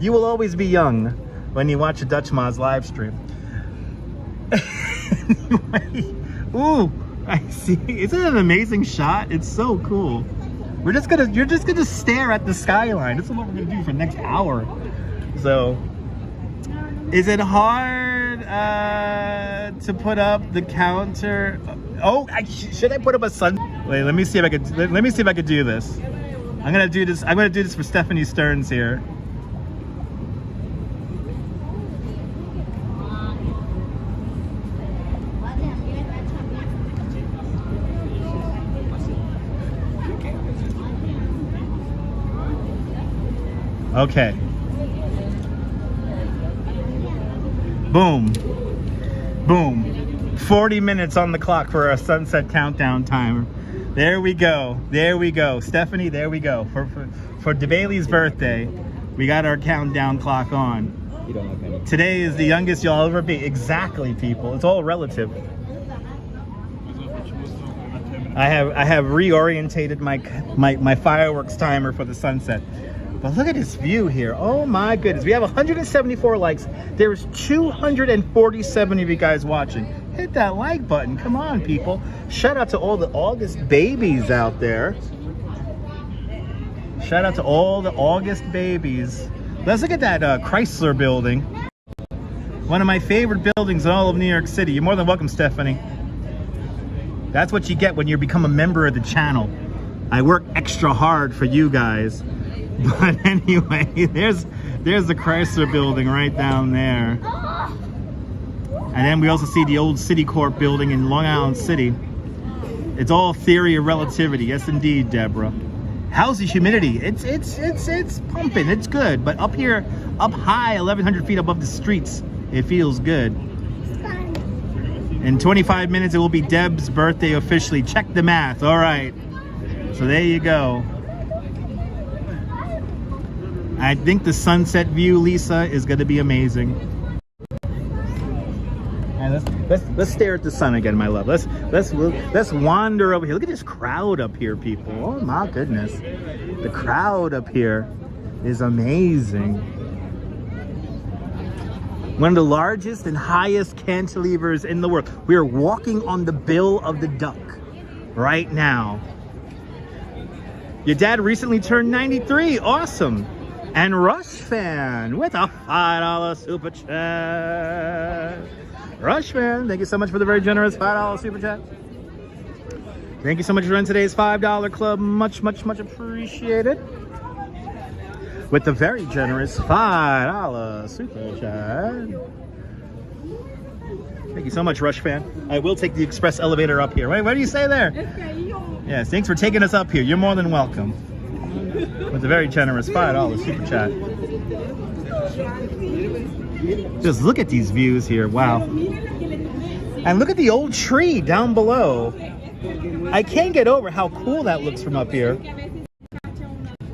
you will always be young when you watch a Dutch Moz live stream. Anyway, ooh, I see. Isn't it an amazing shot? It's so cool. You're just gonna stare at the skyline. This is what we're gonna do for the next hour. So, is it hard to put up the counter? Oh, should I put up a sun? Wait, let me see if I could. Let me see if I could do this. I'm gonna do this. I'm gonna do this for Stephanie Stearns here. Okay. Boom. Boom. 40 minutes on the clock for our sunset countdown timer. There we go. There we go. Stephanie, there we go. For DeBailey's birthday, we got our countdown clock on. You don't have any. Today is the youngest you'll ever be. Exactly, people. It's all relative. I have reorientated my fireworks timer for the sunset. But look at this view here. Oh my goodness. We have 174 likes. There's 247 of you guys watching. Hit that like button. Come on, people. Shout out to all the August babies out there. Shout out to all the August babies. Let's look at that Chrysler building. One of my favorite buildings in all of New York City. You're more than welcome, Stephanie. That's what you get when you become a member of the channel. I work extra hard for you guys. But anyway, there's the Chrysler building right down there. And then we also see the old Citicorp building in Long Island City. It's all theory of relativity. Yes, indeed, Deborah. How's the humidity? It's pumping. It's good. But up here, up high, 1,100 feet above the streets, it feels good. In 25 minutes, it will be Deb's birthday officially. Check the math. All right. So there you go. I think the sunset view, Lisa, is going to be amazing. And let's stare at the sun again, my love. Let's wander over here. Look at this crowd up here, people. Oh my goodness, the crowd up here is amazing. One of the largest and highest cantilevers in the world. We are walking on the bill of the duck right now. Your dad recently turned 93. Awesome. And Rush Fan with a $5 super chat. Rush Fan, thank you so much for the very generous $5 super chat. Thank you so much for running today's $5 club. Much, much, much appreciated. With the very generous $5 super chat. Thank you so much, Rush Fan. I will take the express elevator up here. Wait, what do you say there? Yes, thanks for taking us up here. You're more than welcome. With the very generous $5 super chat. Just look at these views here. Wow. And look at the old tree down below. I can't get over how cool that looks from up here.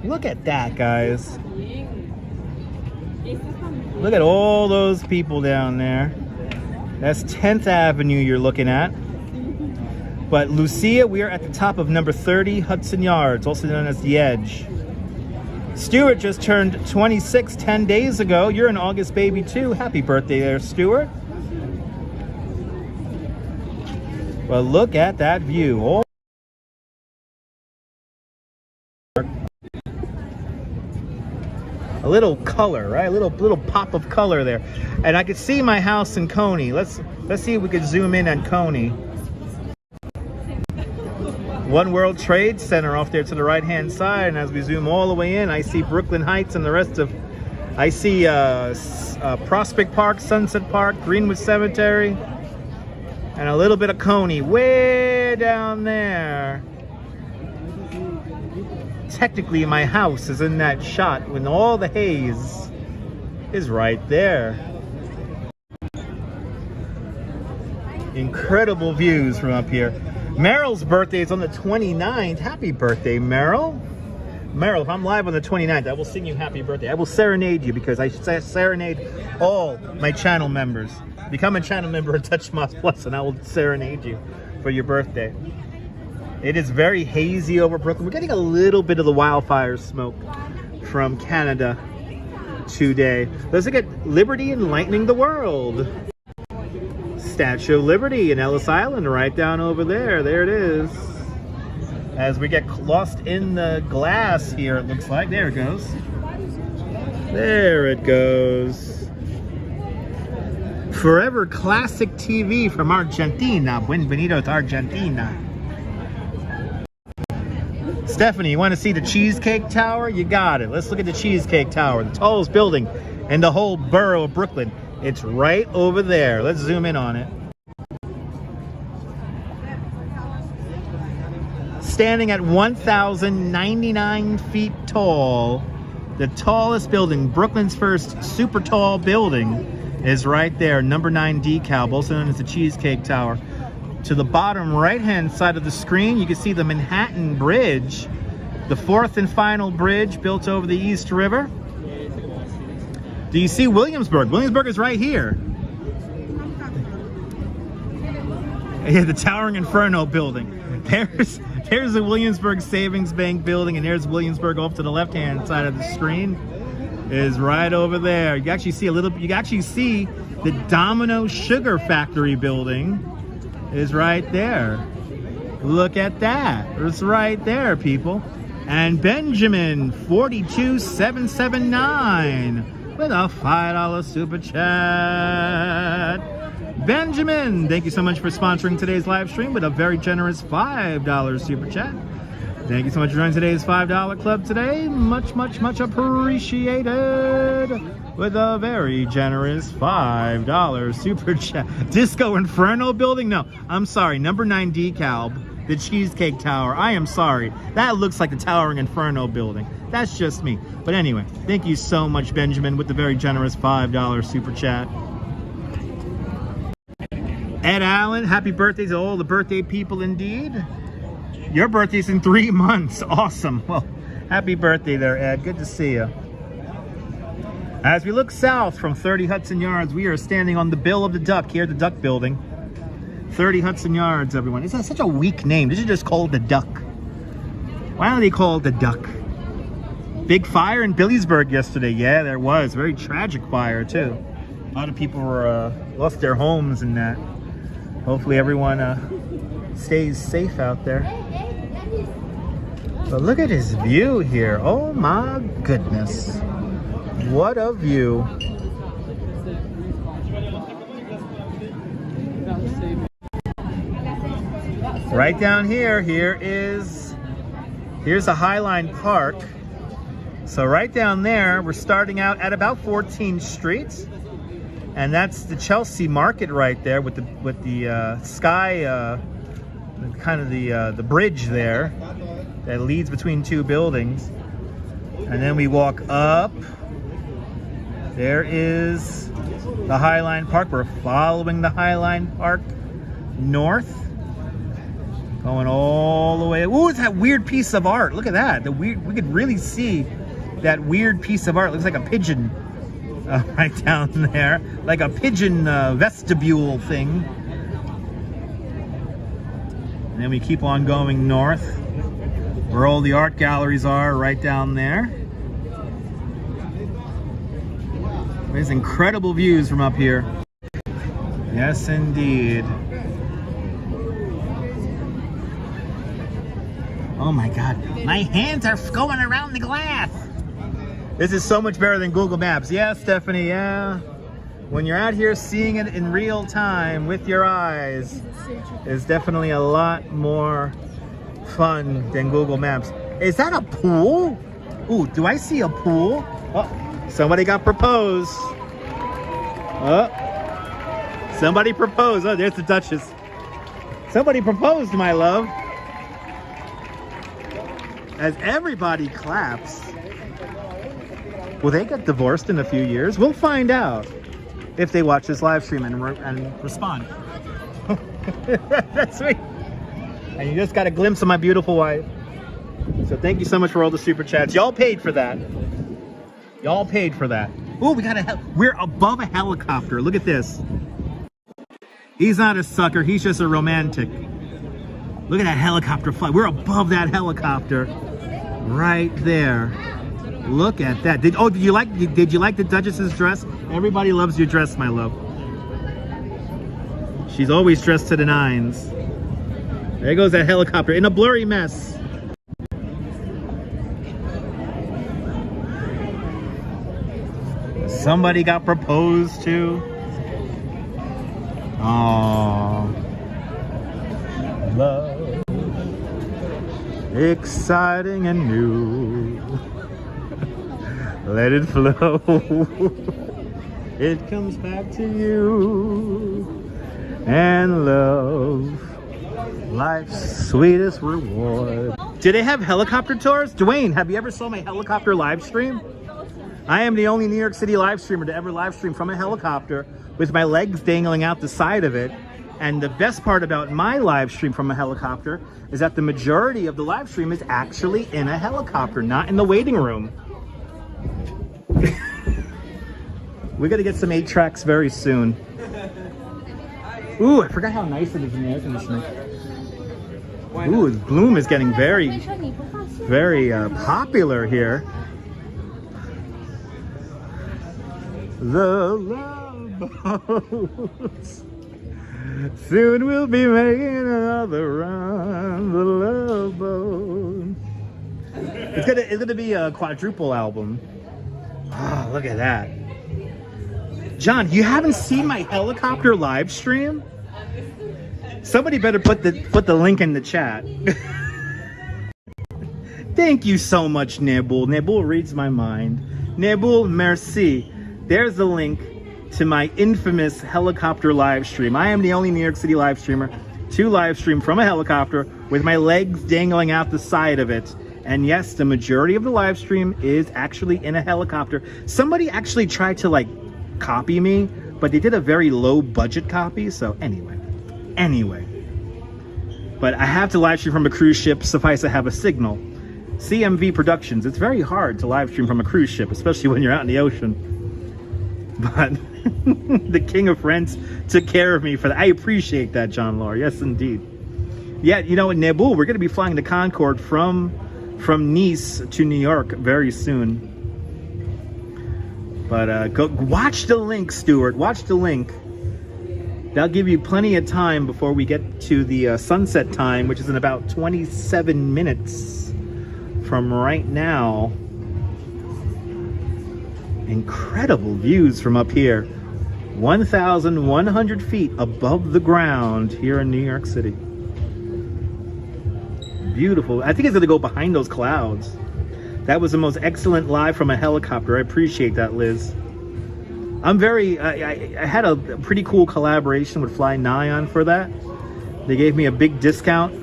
Look at that, guys. Look at all those people down there. That's 10th Avenue you're looking at. But Lucia, we are at the top of number 30 Hudson Yards, also known as The Edge. Stuart just turned 26 10 days ago. You're an August baby too. Happy birthday there, Stuart. Well, look at that view. Oh. A little color, right? A little pop of color there. And I could see my house in Coney. Let's see if we could zoom in on Coney. One World Trade Center off there to the right-hand side, and as we zoom all the way in, I see Brooklyn Heights and the rest of, I see Prospect Park, Sunset Park, Greenwood Cemetery, and a little bit of Coney way down there. Technically, my house is in that shot when all the haze is right there. Incredible views from up here. Meryl's birthday is on the 29th. Happy birthday, Meryl. Meryl, if I'm live on the 29th, I will sing you happy birthday. I will serenade you because I serenade all my channel members. Become a channel member of Touch Moss Plus and I will serenade you for your birthday. It is very hazy over Brooklyn. We're getting a little bit of the wildfire smoke from Canada today. Let's look at Liberty enlightening the world. Statue of Liberty in Ellis Island right down over there. There it is. As we get lost in the glass here, it looks like. There it goes. There it goes. Forever classic TV from Argentina. Bienvenido to Argentina. Stephanie, you want to see the Cheesecake Tower? You got it. Let's look at the Cheesecake Tower, the tallest building in the whole borough of Brooklyn. It's right over there. Let's zoom in on it. Standing at 1,099 feet tall, the tallest building, Brooklyn's first super tall building, is right there. Number 9 decal, also known as the Cheesecake Tower. To the bottom right-hand side of the screen, you can see the Manhattan Bridge, the fourth and final bridge built over the East River. Do you see Williamsburg? Williamsburg is right here. Yeah, the Towering Inferno building. There's the Williamsburg Savings Bank building, and there's Williamsburg off to the left-hand side of the screen. Is right over there. You can actually see the Domino Sugar Factory building is right there. Look at that. It's right there, people. And Benjamin 42779 with a $5 super chat. Benjamin, thank you so much for sponsoring today's live stream with a very generous $5 super chat. Thank you so much for joining today's $5 club today. Much, much, much appreciated. With a very generous $5 super chat. Disco Inferno building? No, I'm sorry. Number 9 decal, the Cheesecake Tower. I am sorry. That looks like the Towering Inferno building. That's just me. But anyway, thank you so much, Benjamin, with the very generous $5 super chat. Ed Allen, happy birthday to all the birthday people indeed. Your birthday's in 3 months. Awesome. Well, happy birthday there, Ed. Good to see you. As we look south from 30 Hudson Yards, we are standing on the Bill of the Duck here at the Duck Building. 30 Hudson Yards, everyone. It's such a weak name. They should just call it the Duck. Why don't they call it the Duck? Big fire in Billiesburg yesterday. Yeah, there was. Very tragic fire, too. A lot of people were lost their homes and that. Hopefully everyone stays safe out there. But look at his view here. Oh my goodness. What a view. Right down here, here's a Highline Park. So right down there, we're starting out at about 14th Street. And that's the Chelsea Market right there with the sky, kind of the bridge there that leads between two buildings. And then we walk up. There is the Highline Park. We're following the Highline Park north, going all the way. Ooh, it's that weird piece of art. Look at that. We could really see that weird piece of art. It looks like a pigeon right down there, like a pigeon vestibule thing. And then we keep on going north, where all the art galleries are, right down there. There's incredible views from up here. Yes, indeed. Oh my God, my hands are going around the glass. This is so much better than Google Maps. Yeah, Stephanie, yeah. When you're out here seeing it in real time with your eyes, it's definitely a lot more fun than Google Maps. Is that a pool? Ooh, do I see a pool? Oh, somebody got proposed. Oh, somebody proposed. Oh, there's the Duchess. Somebody proposed, my love. As everybody claps. Will they get divorced in a few years? We'll find out if they watch this live stream and respond. That's sweet. And you just got a glimpse of my beautiful wife. So thank you so much for all the super chats. Y'all paid for that. Y'all paid for that. Ooh, we're above a helicopter. Look at this. He's not a sucker. He's just a romantic. Look at that helicopter fly. We're above that helicopter right there. Look at that. Did you like the Duchess's dress? Everybody loves your dress, my love. She's always dressed to the nines. There goes that helicopter in a blurry mess. Somebody got proposed to. Oh, love, exciting and new. Let it flow. It comes back to you. And love, life's sweetest reward. Do they have helicopter tours? Dwayne, have you ever saw my helicopter live stream? I am the only New York City live streamer to ever live stream from a helicopter with my legs dangling out the side of it. And the best part about my live stream from a helicopter is that the majority of the live stream is actually in a helicopter, not in the waiting room. We gotta get some 8 tracks very soon. Ooh, I forgot how nice it is in the air conditioning. Ooh, Bloom is getting very, very popular here. The love boats. Soon we'll be making another run. The love boat. It's gonna be a quadruple album. Oh, look at that. John, you haven't seen my helicopter live stream? Somebody better put the link in the chat. Thank you so much, Nebul. Nebul reads my mind. Nebul, merci. There's the link to my infamous helicopter live stream. I am the only New York City live streamer to live stream from a helicopter with my legs dangling out the side of it. And yes, the majority of the live stream is actually in a helicopter. Somebody actually tried to like copy me, but they did a very low budget copy. So anyway. But I have to live stream from a cruise ship, suffice to have a signal. CMV Productions. It's very hard to live stream from a cruise ship, especially when you're out in the ocean. But the King of Friends took care of me for that. I appreciate that, John Law. Yes, indeed. Yeah, you know, in Nebul, we're going to be flying the Concorde from Nice to New York very soon. But go watch the link, Stuart. Watch the link. That'll give you plenty of time before we get to the sunset time, which is in about 27 minutes from right now. Incredible views from up here. 1,100 feet above the ground here in New York City. Beautiful. I think it's going to go behind those clouds. That was the most excellent live from a helicopter. I appreciate that, Liz. I'm very, I had a pretty cool collaboration with Fly Nyan for that. They gave me a big discount.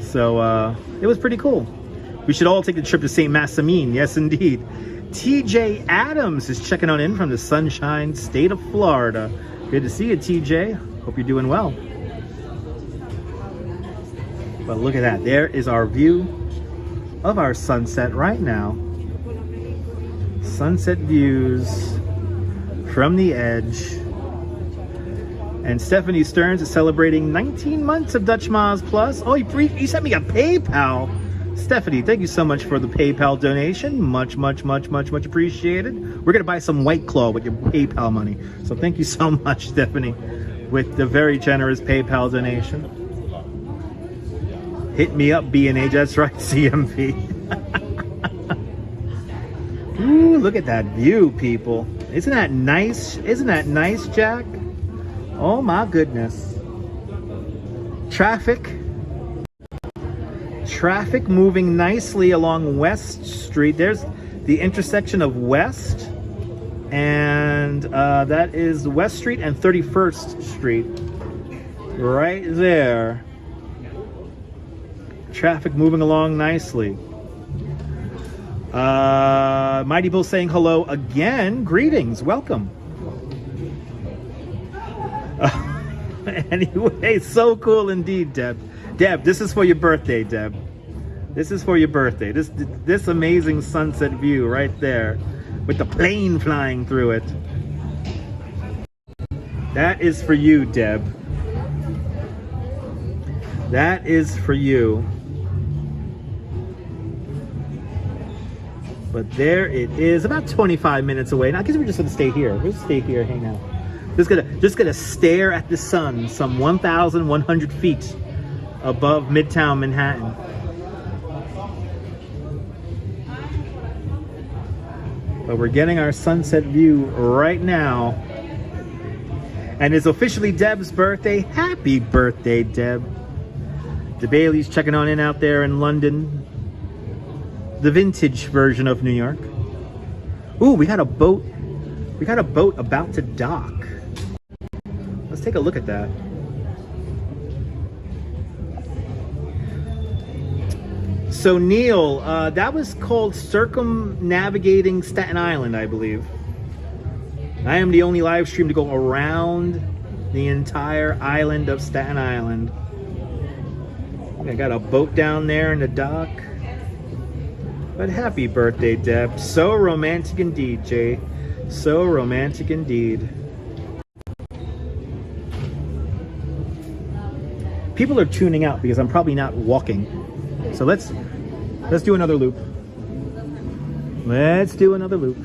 So it was pretty cool. We should all take the trip to St. Massimine. Yes, indeed. TJ Adams is checking on in from the Sunshine State of Florida. Good to see you, TJ. Hope you're doing well. But look at that. There is our view of our sunset right now. Sunset views from the edge. And Stephanie Stearns is celebrating 19 months of Dutch Miles Plus. Oh, you sent me a PayPal. Stephanie, thank you so much for the PayPal donation. Much appreciated. We're going to buy some White Claw with your PayPal money. So thank you so much, Stephanie, with the very generous PayPal donation. Hit me up, B&H. That's right, CMV. Ooh, look at that view, people. Isn't that nice? Isn't that nice, Jack? Oh, my goodness. Traffic moving nicely along West Street. There's the intersection of West, and that is West Street and 31st Street. Right there. Traffic moving along nicely. Mighty Bill saying hello again. Greetings. Welcome. Anyway, so cool indeed, Deb. Deb, this is for your birthday, Deb. This is for your birthday. This amazing sunset view right there with the plane flying through it. That is for you, Deb. That is for you. But there it is, about 25 minutes away. Now, I guess we're just gonna stay here. We'll stay here, hang out. Just gonna stare at the sun, some 1,100 feet above Midtown Manhattan. But we're getting our sunset view right now. And it's officially Deb's birthday. Happy birthday, Deb. The Bailey's checking on in out there in London. The vintage version of New York. Ooh, we got a boat. We got a boat about to dock. Let's take a look at that. So Neil, that was called Circumnavigating Staten Island, I believe. I am the only live stream to go around the entire island of Staten Island. I got a boat down there in the dock. But happy birthday, Deb. So romantic indeed, Jay. So romantic indeed. People are tuning out because I'm probably not walking. So let's do another loop. Let's do another loop.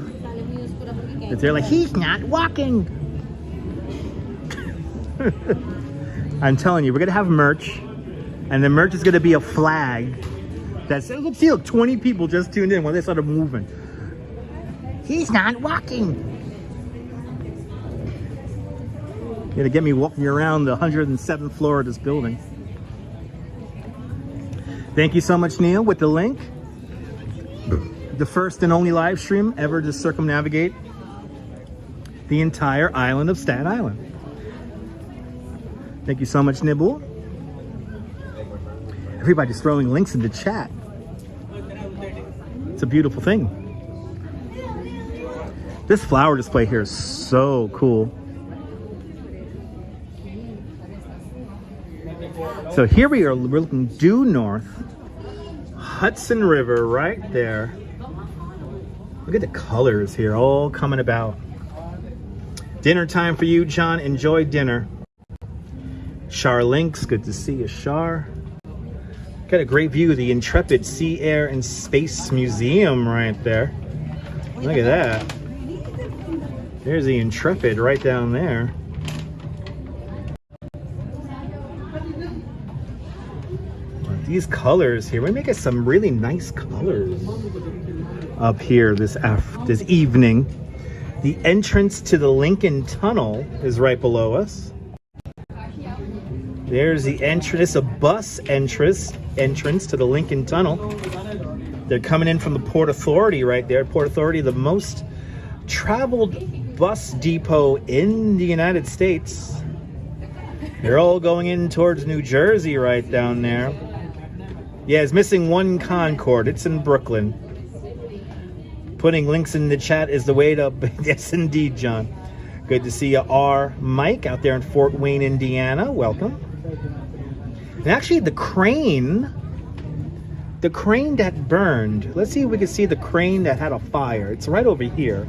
They're like, he's not walking. I'm telling you, we're gonna have merch, and the merch is gonna be a flag that says, let's see, look, 20 people just tuned in when they started moving. He's not walking. Gonna get me walking around the 107th floor of this building. Thank you so much, Neil, with the link. The first and only live stream ever to circumnavigate the entire island of Staten Island. Thank you so much, Nibble. Everybody's throwing links in the chat. It's a beautiful thing. This flower display here is so cool. So here we are, we're looking due north. Hudson River right there. Look at the colors here, all coming about. Dinner time for you, John. Enjoy dinner. Char Links, good to see you, Char. Got a great view of the Intrepid Sea, Air, and Space Museum right there. Look at that. There's the Intrepid right down there. These colors here, we're making some really nice colors up here this evening. The entrance to the Lincoln Tunnel is right below us. There's the entrance, a bus entrance to the Lincoln Tunnel. They're coming in from the Port Authority right there. Port Authority, the most traveled bus depot in the United States. They're all going in towards New Jersey right down there. Yeah, it's missing one Concord. It's in Brooklyn. Putting links in the chat is the way to... Yes, indeed, John. Good to see you, R. Mike, out there in Fort Wayne, Indiana. Welcome. And actually, the crane that burned. Let's see if we can see the crane that had a fire. It's right over here.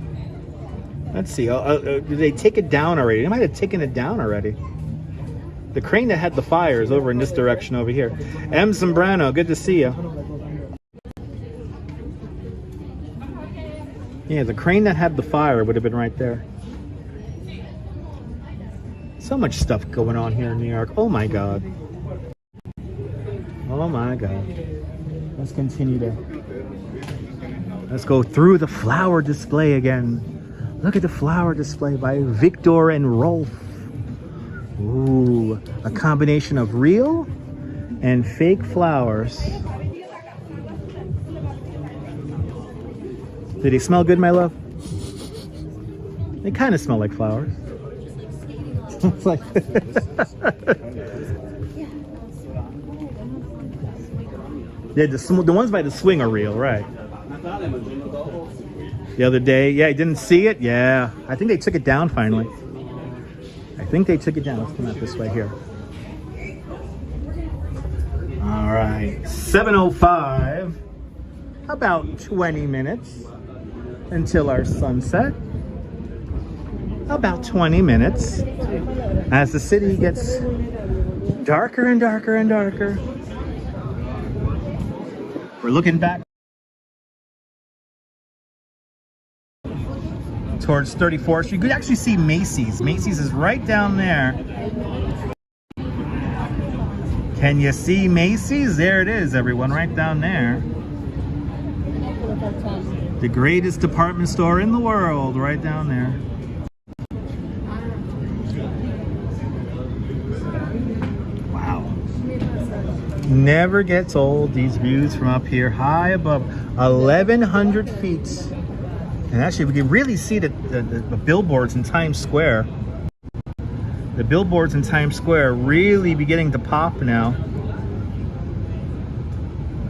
Let's see. Did they take it down already? They might have taken it down already. The crane that had the fire is over in this direction over here. M. Zambrano, good to see you. Yeah, the crane that had the fire would have been right there. So much stuff going on here in New York. Oh my God. Oh my God. Let's continue to... Let's go through the flower display again. Look at the flower display by Victor and Rolf. Ooh, a combination of real and fake flowers. Did they smell good, my love? They kind of smell like flowers. It's like yeah, the ones by the swing are real, right? The other day, yeah, I didn't see it. Yeah, I think they took it down finally. I think they took it down. Let's come out this way here. All right, 7:05. About 20 minutes until our sunset. About 20 minutes as the city gets darker and darker and darker. We're looking back towards 34th Street. You could actually see Macy's. Macy's is right down there. Can you see Macy's? There it is, everyone, right down there. The greatest department store in the world, right down there. Wow. Never gets old, these views from up here, high above 1,100 feet. And actually, we can really see the billboards in Times Square. The billboards in Times Square really beginning to pop now.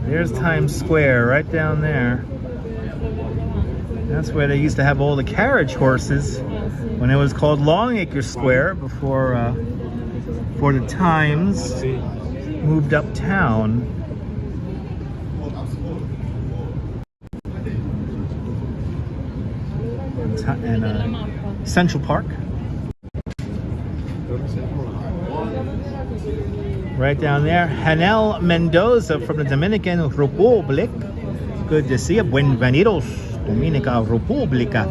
There's Times Square right down there. That's where they used to have all the carriage horses when it was called Longacre Square before the Times moved uptown. And Central Park. Right down there. Hanel Mendoza from the Dominican Republic. Good to see you. Bienvenidos, Dominica Republica.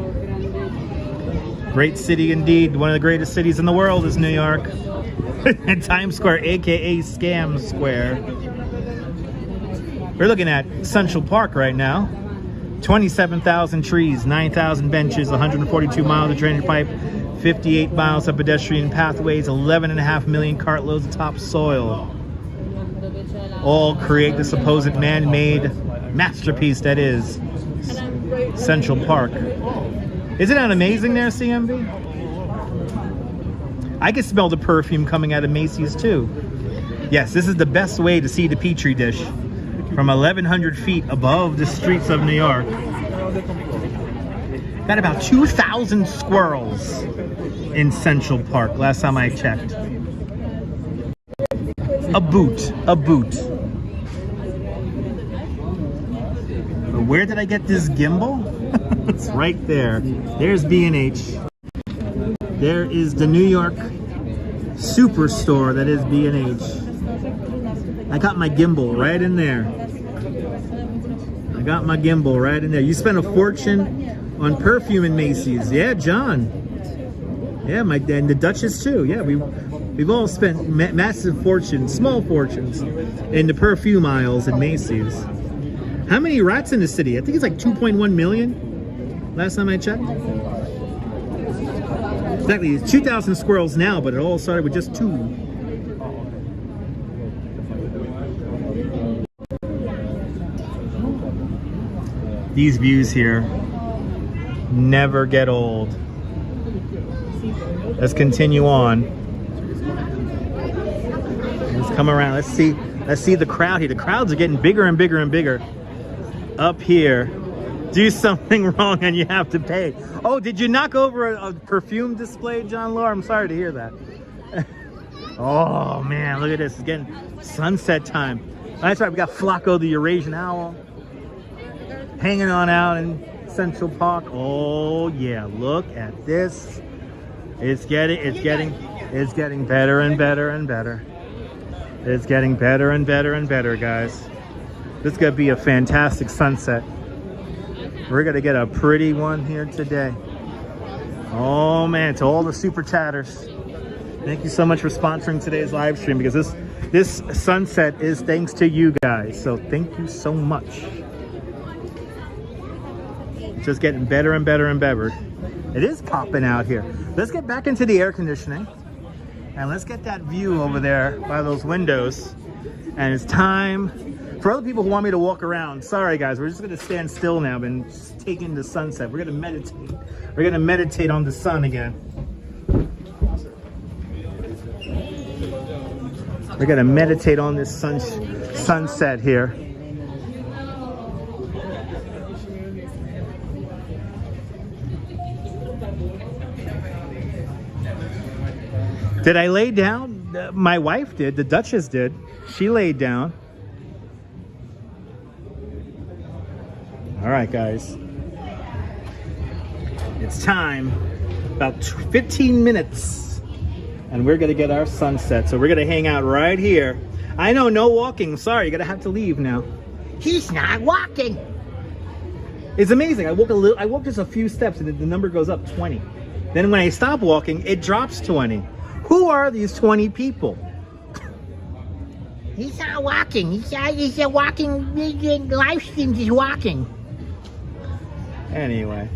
Great city indeed. One of the greatest cities in the world is New York. And Times Square, aka Scam Square. We're looking at Central Park right now. 27,000 trees, 9,000 benches, 142 miles of drainage pipe, 58 miles of pedestrian pathways, 11.5 million cartloads of topsoil. All create the supposed man-made masterpiece that is Central Park. Isn't that amazing there, CMB? I can smell the perfume coming out of Macy's too. Yes, this is the best way to see the Petri dish from 1,100 feet above the streets of New York. Got about 2,000 squirrels in Central Park, last time I checked. A boot, a boot. But where did I get this gimbal? It's right there. There's B&H. There is the New York superstore that is B&H. I got my gimbal right in there. I got my gimbal right in there. You spent a fortune on perfume in Macy's. Yeah, John. Yeah, and the Duchess too. Yeah, we've all spent massive fortunes, small fortunes, in the perfume aisles in Macy's. How many rats in the city? I think it's like 2.1 million. Last time I checked. Exactly, it's 2,000 squirrels now, but it all started with just 2. These views here never get old. Let's continue on. Let's come around. Let's see the crowd here. The crowds are getting bigger and bigger and bigger. Up here. Do something wrong and you have to pay. Oh, did you knock over a perfume display, John Law? I'm sorry to hear that. Oh man, look at this. It's getting sunset time. That's right, we got Flacco the Eurasian owl hanging on out in Central Park. Oh yeah, look at this. It's getting better and better and better. It's getting better and better and better, guys. This is gonna be a fantastic sunset. We're gonna get a pretty one here today. Oh man, to all the super chatters, thank you so much for sponsoring today's live stream, because this sunset is thanks to you guys. So thank you so much. It's just getting better and better and better. It is popping out here. Let's get back into the air conditioning and let's get that view over there by those windows. And it's time for other people who want me to walk around. Sorry guys, we're just gonna stand still now and just take in the sunset. We're gonna meditate. We're gonna meditate on the sun again. We're gonna meditate on this sunset here. Did I lay down? My wife did, the Duchess did. She laid down. All right, guys. It's time. About 15 minutes. And we're going to get our sunset. So we're going to hang out right here. I know, no walking. Sorry, you're going to have to leave now. He's not walking. It's amazing. I walk just a few steps and the number goes up 20. Then when I stop walking, it drops 20. Who are these 20 people? He's not walking. He's walking. Live stream, he's walking. Anyway,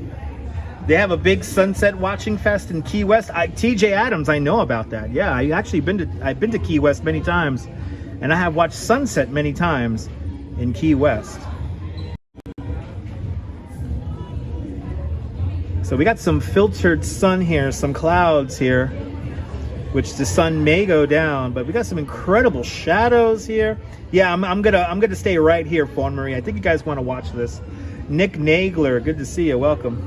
they have a big sunset watching fest in Key West. TJ Adams, I know about that. Yeah, I've been to Key West many times, and I have watched sunset many times in Key West. So we got some filtered sun here, some clouds here, which the sun may go down, but we got some incredible shadows here. Yeah, I'm gonna stay right here, Fawn Marie. I think you guys want to watch this. Nick Nagler, good to see you. Welcome.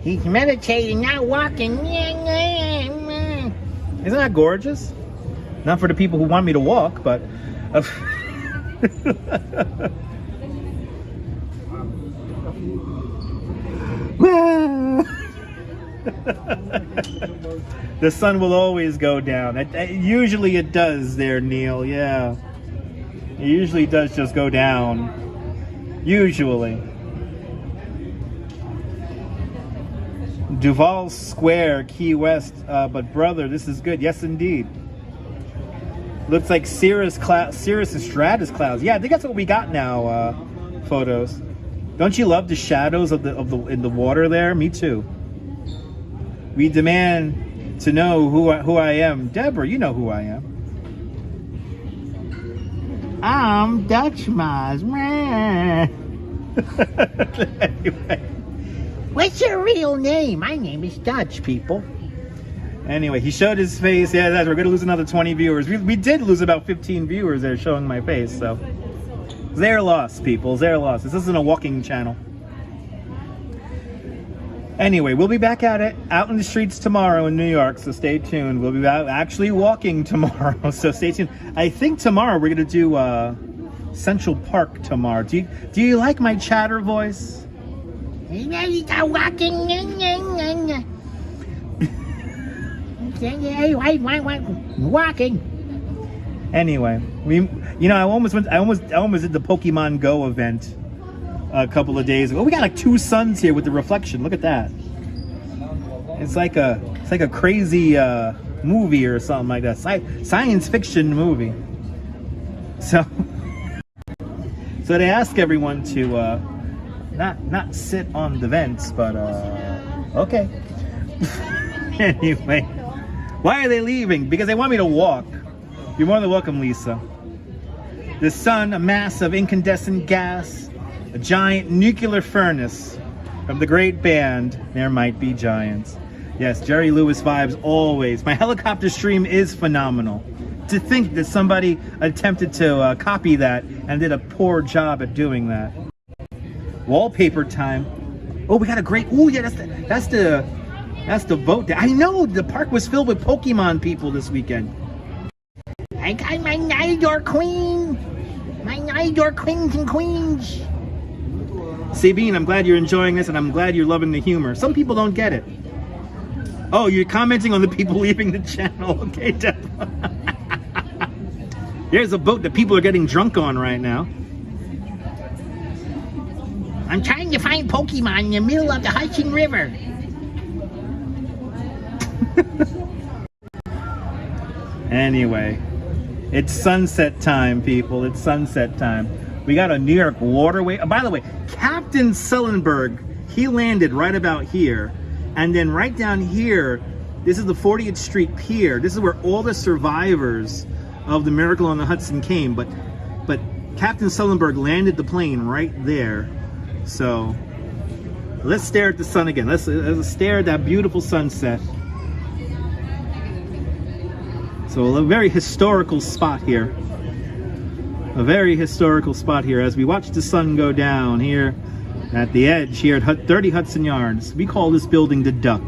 He's meditating, not walking. Isn't that gorgeous? Not for the people who want me to walk, but the sun will always go down. Usually it does there, Neil. Yeah. It usually does just go down. Usually. Duval Square, Key West. But brother, this is good. Yes, indeed. Looks like Cirrus stratus clouds. Yeah, I think that's what we got now. Photos. Don't you love the shadows in the water there? Me too. We demand to know who I am. Deborah, you know who I am. I'm Dutch Maz. Anyway. What's your real name? My name is Dutch, people. Anyway, he showed his face. Yeah, we're going to lose another 20 viewers. We did lose about 15 viewers there showing my face, so. Their loss, people. Their loss. This isn't a walking channel. Anyway, we'll be back at it out in the streets tomorrow in New York, so stay tuned. We'll be out actually walking tomorrow, so stay tuned. I think tomorrow we're going to do Central Park tomorrow. Do you like my chatter voice? Walking. Anyway, I almost did the Pokemon Go event a couple of days ago. We got like 2 suns here with the reflection. Look at that. It's like a crazy movie or something like that. Science fiction movie. So they ask everyone to not sit on the vents, but okay. Anyway, why are they leaving? Because they want me to walk. You're more than welcome, Lisa. The sun, a mass of incandescent gas, a giant nuclear furnace from the great band There Might Be Giants. Yes, Jerry Lewis vibes always. My helicopter stream is phenomenal. To think that somebody attempted to copy that and did a poor job at doing that. Wallpaper time. Oh, we got a great. Oh yeah, that's the vote day. I know the park was filled with Pokemon people this weekend. I got my Nidor Queen. My Nidor Queens and Queens. Sabine, I'm glad you're enjoying this and I'm glad you're loving the humor. Some people don't get it. Oh, you're commenting on the people leaving the channel. Okay, Deborah. There's a boat that people are getting drunk on right now. I'm trying to find Pokemon in the middle of the Hudson River. Anyway, it's sunset time, people. It's sunset time. We got a New York waterway. Oh, by the way, Captain Sullenberg, he landed right about here. And then right down here, this is the 40th Street Pier. This is where all the survivors of the Miracle on the Hudson came. But Captain Sullenberg landed the plane right there. So let's stare at the sun again. Let's stare at that beautiful sunset. So a very historical spot here. A very historical spot here as we watch the sun go down here at the edge here at 30 Hudson Yards. We call this building the Duck.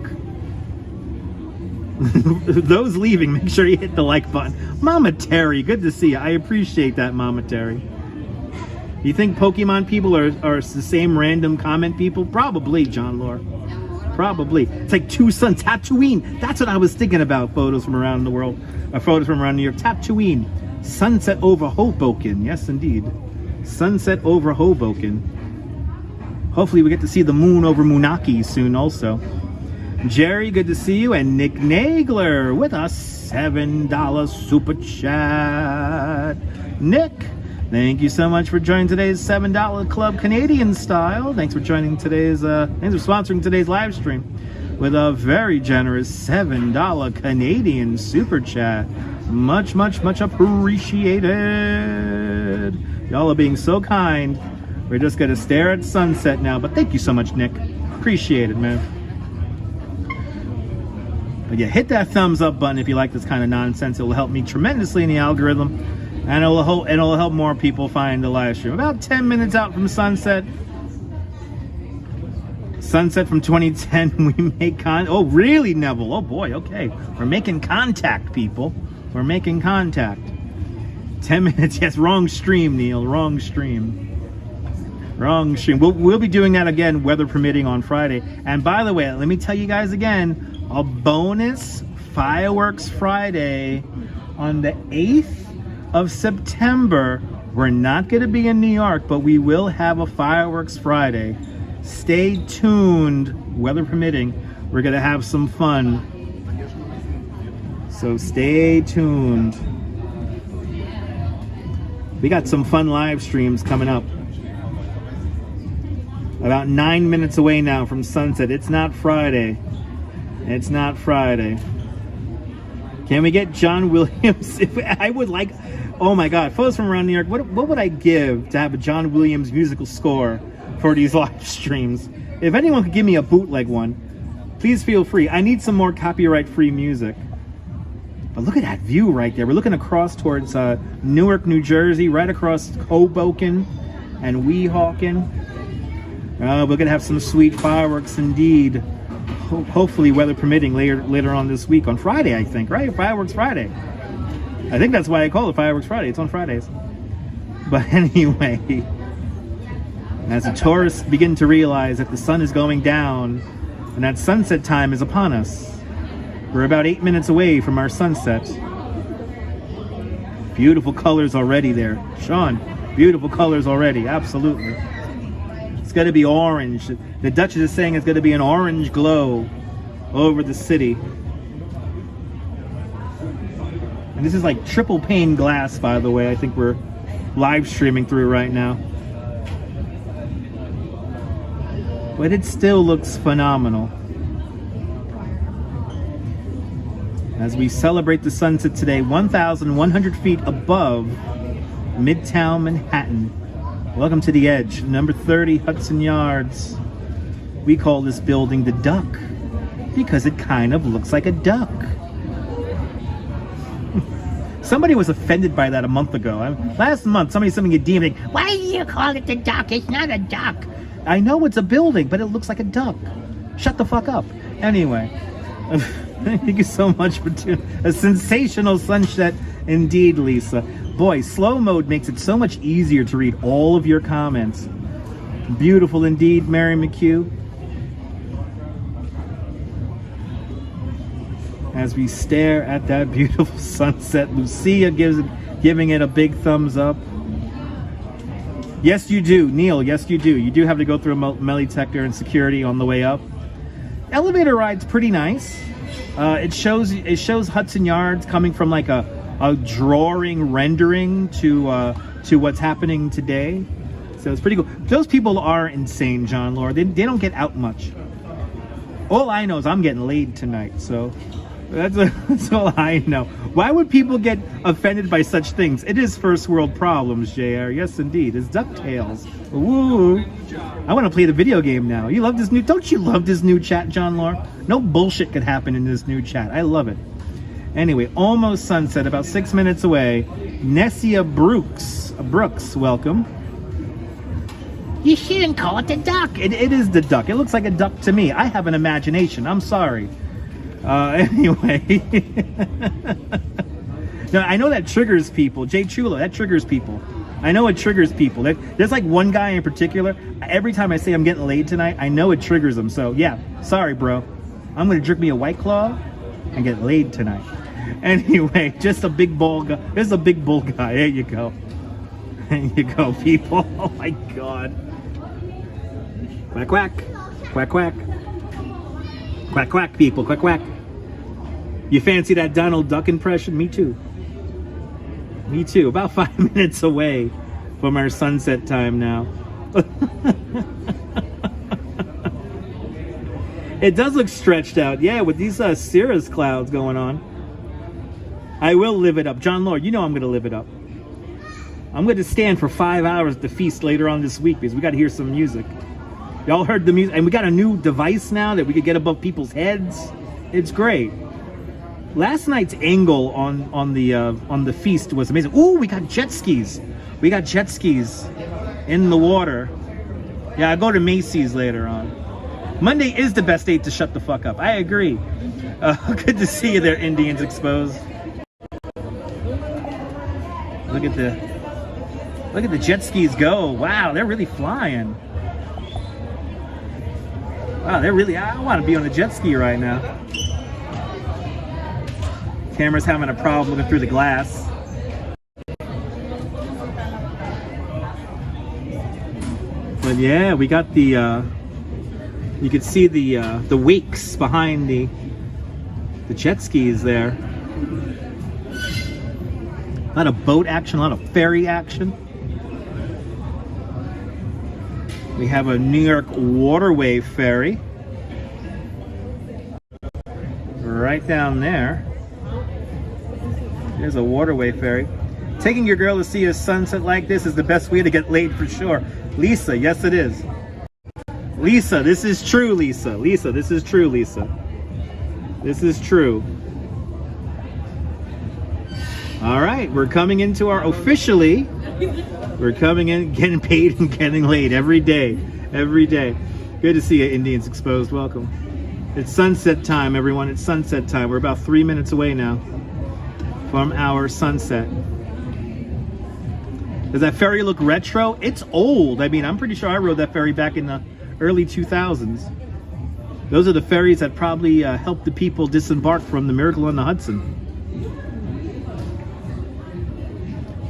Those leaving, make sure you hit the like button. Mama Terry, good to see you. I appreciate that, Mama Terry. You think Pokemon people are the same random comment people? Probably, John Lore. Probably. It's like 2 suns. Tatooine. That's what I was thinking about. Photos from around the world. Photos from around New York. Tatooine. Sunset over Hoboken. Yes, indeed. Sunset over Hoboken. Hopefully we get to see the moon over Moonaki soon also. Jerry, good to see you. And Nick Nagler with us. $7 super chat. Nick, thank you so much for joining today's $7 Club Canadian style. Thanks for joining today's, thanks for sponsoring today's live stream with a very generous $7 Canadian super chat. Much, much, much appreciated. Y'all are being so kind. We're just gonna stare at sunset now, but thank you so much, Nick. Appreciate it, man. But yeah, hit that thumbs up button if you like this kind of nonsense. It will help me tremendously in the algorithm. And it'll help more people find the live stream. About 10 minutes out from sunset. Sunset from 2010, we make oh, really, Neville? Oh, boy, okay. We're making contact, people. We're making contact. 10 minutes, yes, wrong stream, Neil, wrong stream. Wrong stream. We'll be doing that again, weather permitting, on Friday. And by the way, let me tell you guys again, a bonus Fireworks Friday on the 8th of September. We're not going to be in New York, but we will have a Fireworks Friday. Stay tuned, weather permitting. We're going to have some fun. So stay tuned. We got some fun live streams coming up. About 9 minutes away now from sunset. It's not Friday. It's not Friday. Can we get John Williams? If I would like, oh my God, photos from around New York. What would I give to have a John Williams musical score for these live streams? If anyone could give me a bootleg one, please feel free. I need some more copyright-free music. But look at that view right there. We're looking across towards Newark, New Jersey, right across Hoboken and Weehawken. We're going to have some sweet fireworks indeed. Hopefully, weather permitting, later on this week on Friday, I think, right? Fireworks Friday. I think that's why I call it Fireworks Friday. It's on Fridays. But anyway, as the tourists begin to realize that the sun is going down and that sunset time is upon us, we're about 8 minutes away from our sunset. Beautiful colors already there. Sean, beautiful colors already. Absolutely. It's going to be orange. The Duchess is saying it's going to be an orange glow over the city. And this is like triple pane glass, by the way. I think we're live streaming through right now. But it still looks phenomenal. As we celebrate the sunset today, 1,100 feet above Midtown Manhattan. Welcome to the Edge, number 30 Hudson Yards. We call this building the Duck because it kind of looks like a duck. Somebody was offended by that a month ago. Last month, somebody sent me a DM like, why do you call it the Duck? It's not a duck. I know it's a building, but it looks like a duck. Shut the fuck up. Anyway, thank you so much for tuning. A sensational sunset indeed, Lisa. Boy, slow mode makes it so much easier to read all of your comments. Beautiful indeed, Mary McHugh. As we stare at that beautiful sunset, Lucia giving it a big thumbs up. Yes, you do, Neil. Yes, you do. You do have to go through a metal detector and security on the way up. Elevator ride's pretty nice. It shows Hudson Yards coming from like a drawing rendering to what's happening today. So it's pretty cool. Those people are insane, John Laura. They don't get out much. All I know is I'm getting laid tonight, so that's all I know. Why would people get offended by such things? It is first world problems, JR. Yes, indeed. It's DuckTales. Woo! I want to play the video game now. You love this new... Don't you love this new chat, John Laura? No bullshit could happen in this new chat. I love it. Anyway, almost sunset, about 6 minutes away. Nessia Brooks, welcome. You shouldn't call it the Duck. It is the Duck. It looks like a duck to me. I have an imagination. I'm sorry. Anyway. No, I know that triggers people. Jay Chulo, that triggers people. I know it triggers people. There's like one guy in particular. Every time I say I'm getting laid tonight, I know it triggers him. So yeah, sorry, bro. I'm going to drink me a White Claw and get laid tonight. Anyway, just a big bull guy. There's a big bull guy. There you go. There you go, people. Oh my God. Quack, quack. Quack, quack. Quack, quack, people. Quack, quack. You fancy that Donald Duck impression? Me too. Me too. About 5 minutes away from our sunset time now. It does look stretched out. Yeah, with these cirrus clouds going on. I will live it up. John Lord, you know I'm going to live it up. I'm going to stand for 5 hours at the feast later on this week because we got to hear some music. Y'all heard the music, and we got a new device now that we could get above people's heads. It's great. Last night's angle on the feast was amazing. Ooh, we got jet skis. We got jet skis in the water. Yeah, I'll go to Macy's later on. Monday is the best day to shut the fuck up. I agree. Good to see you there, Indians Exposed. Look at the jet skis go. Wow, they're really flying. Wow, they're really, I want to be on a jet ski right now. Camera's having a problem looking through the glass. But yeah, we got the, you could see the wakes behind the jet skis there. A lot of boat action, a lot of ferry action. We have a New York waterway ferry. right down there. There's a waterway ferry. Taking your girl to see a sunset like this is the best way to get laid for sure. Lisa, yes it is. Lisa, this is true, Lisa. Lisa, this is true, Lisa. This is true. All right, we're coming into our officially. We're coming in, getting paid and getting laid every day. Every day. Good to see you, Indians Exposed. Welcome. It's sunset time, everyone. It's sunset time. We're about 3 minutes away now from our sunset. Does that ferry look retro? It's old. I mean, I'm pretty sure I rode that ferry back in the early 2000s. Those are the ferries that probably helped the people disembark from the Miracle on the Hudson.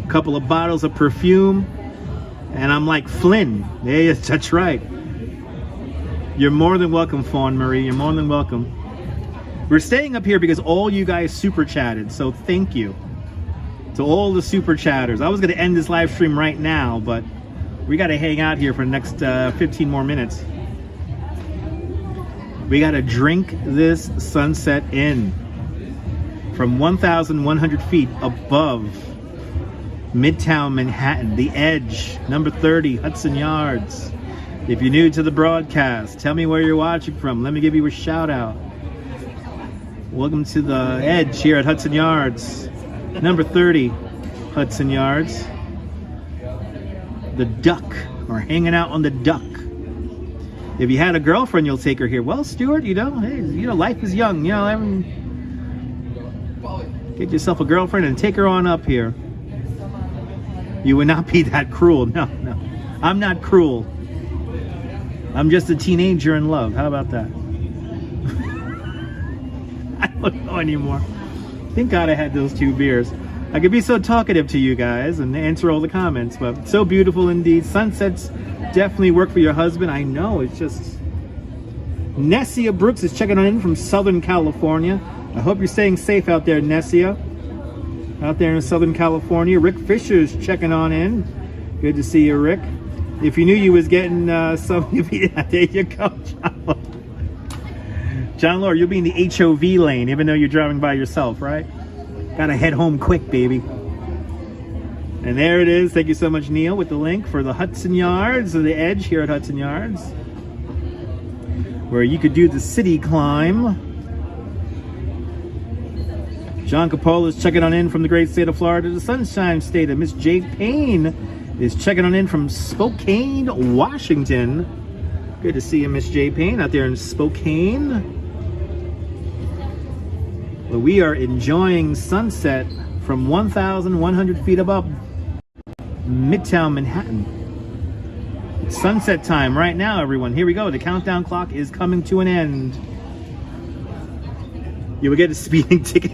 A couple of bottles of perfume, and I'm like Flynn. Yeah, that's right. You're more than welcome, Fawn Marie. You're more than welcome. We're staying up here because all you guys super chatted, so thank you to all the super chatters. I was going to end this live stream right now, but we got to hang out here for the next 15 more minutes. We got to drink this sunset in from 1,100 feet above Midtown Manhattan, the edge, number 30, Hudson Yards. If you're new to the broadcast, tell me where you're watching from. Let me give you a shout out. Welcome to the edge here at Hudson Yards, number 30, Hudson Yards. The Duck, or hanging out on the Duck. If you had a girlfriend, you'll take her here. Well, Stuart, you know, hey, you know, life is young. You know, get yourself a girlfriend and take her on up here. You would not be that cruel. No, no, I'm not cruel. I'm just a teenager in love. How about that? I don't know anymore. Thank God I had those 2 beers. I could be so talkative to you guys and answer all the comments, but so beautiful indeed. Sunsets definitely work for your husband. I know, it's just... Nessia Brooks is checking on in from Southern California. I hope you're staying safe out there, Nessia. Out there in Southern California. Rick Fisher's checking on in. Good to see you, Rick. If you knew you was getting some... Yeah, there you go, John Law. John Law, you'll be in the HOV lane, even though you're driving by yourself, right? Gotta head home quick, baby. And there it is. Thank you so much, Neil, with the link for the Hudson Yards, or the edge here at Hudson Yards, where you could do the city climb. John Capola is checking on in from the great state of Florida, the Sunshine State. And Miss Jade Payne is checking on in from Spokane, Washington. Good to see you, Miss Jade Payne, out there in Spokane. Well, we are enjoying sunset from 1,100 feet above Midtown Manhattan. It's sunset time right now, everyone. Here we go. The countdown clock is coming to an end. You will get a speeding ticket.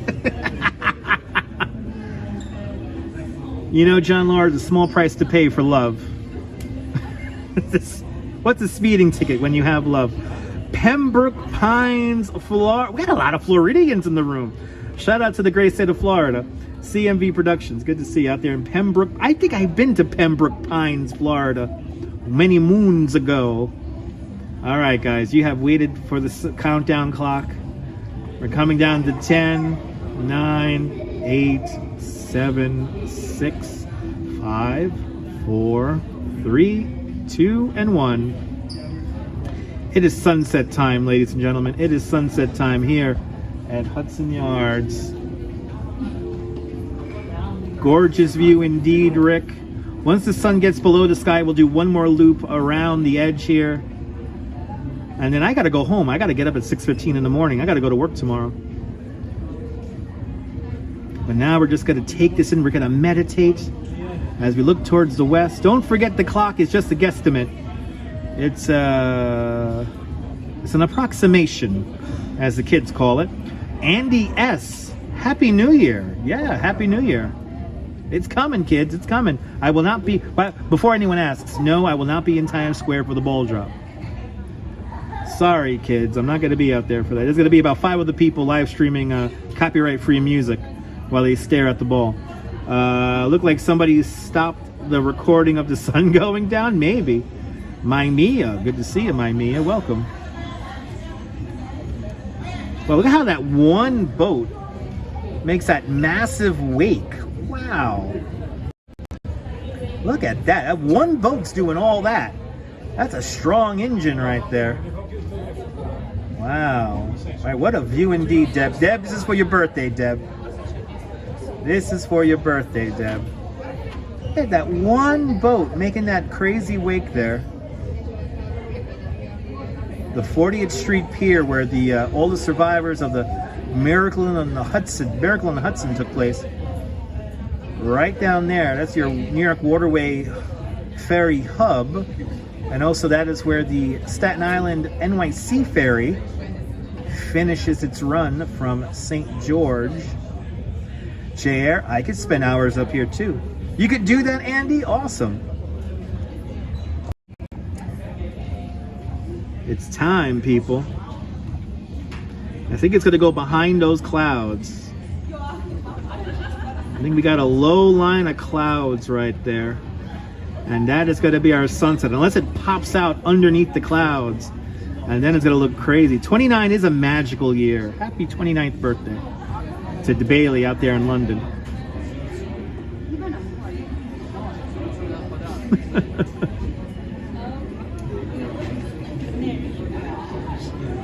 You know, John Lord, a small price to pay for love. What's a speeding ticket when you have love? Pembroke Pines, Florida. We got a lot of Floridians in the room. Shout out to the great state of Florida. CMV Productions. Good to see you out there in Pembroke. I think I've been to Pembroke Pines, Florida many moons ago. All right, guys. You have waited for the countdown clock. We're coming down to 10, 9, 8, 7, 6, 5, 4, 3, 2, and 1. It is sunset time, ladies and gentlemen. It is sunset time here at Hudson Yards. Gorgeous view indeed, Rick. Once the sun gets below the sky, we'll do one more loop around the edge here. And then I got to go home. I got to get up at 6:15 in the morning. I got to go to work tomorrow. But now we're just going to take this in. We're going to meditate as we look towards the west. Don't forget the clock is just a guesstimate. It's an approximation, as the kids call it. Andy S. Happy New Year. Yeah, Happy New Year. It's coming, kids. It's coming. I will not be... But before anyone asks, no, I will not be in Times Square for the ball drop. Sorry, kids. I'm not going to be out there for that. There's going to be about 5 other people live streaming copyright-free music while they stare at the ball. Look like somebody stopped the recording of the sun going down. Maybe. My Mia. Good to see you, my Mia. Welcome. Well, look at how that one boat makes that massive wake. Wow. Look at that. That one boat's doing all that. That's a strong engine right there. Wow. All right, what a view indeed, Deb. Deb, this is for your birthday, Deb. This is for your birthday, Deb. Look at that one boat making that crazy wake there. The 40th Street Pier, where the all the survivors of the Miracle on the Hudson took place. Right down there. That's your New York Waterway ferry hub. And also that is where the Staten Island NYC ferry finishes its run from St. George. JR, I could spend hours up here too. You could do that, Andy? Awesome. It's time, people. I think it's gonna go behind those clouds. I think we got a low line of clouds right there. And that is gonna be our sunset, unless it pops out underneath the clouds. And then it's gonna look crazy. 29 is a magical year. Happy 29th birthday to Bailey out there in London.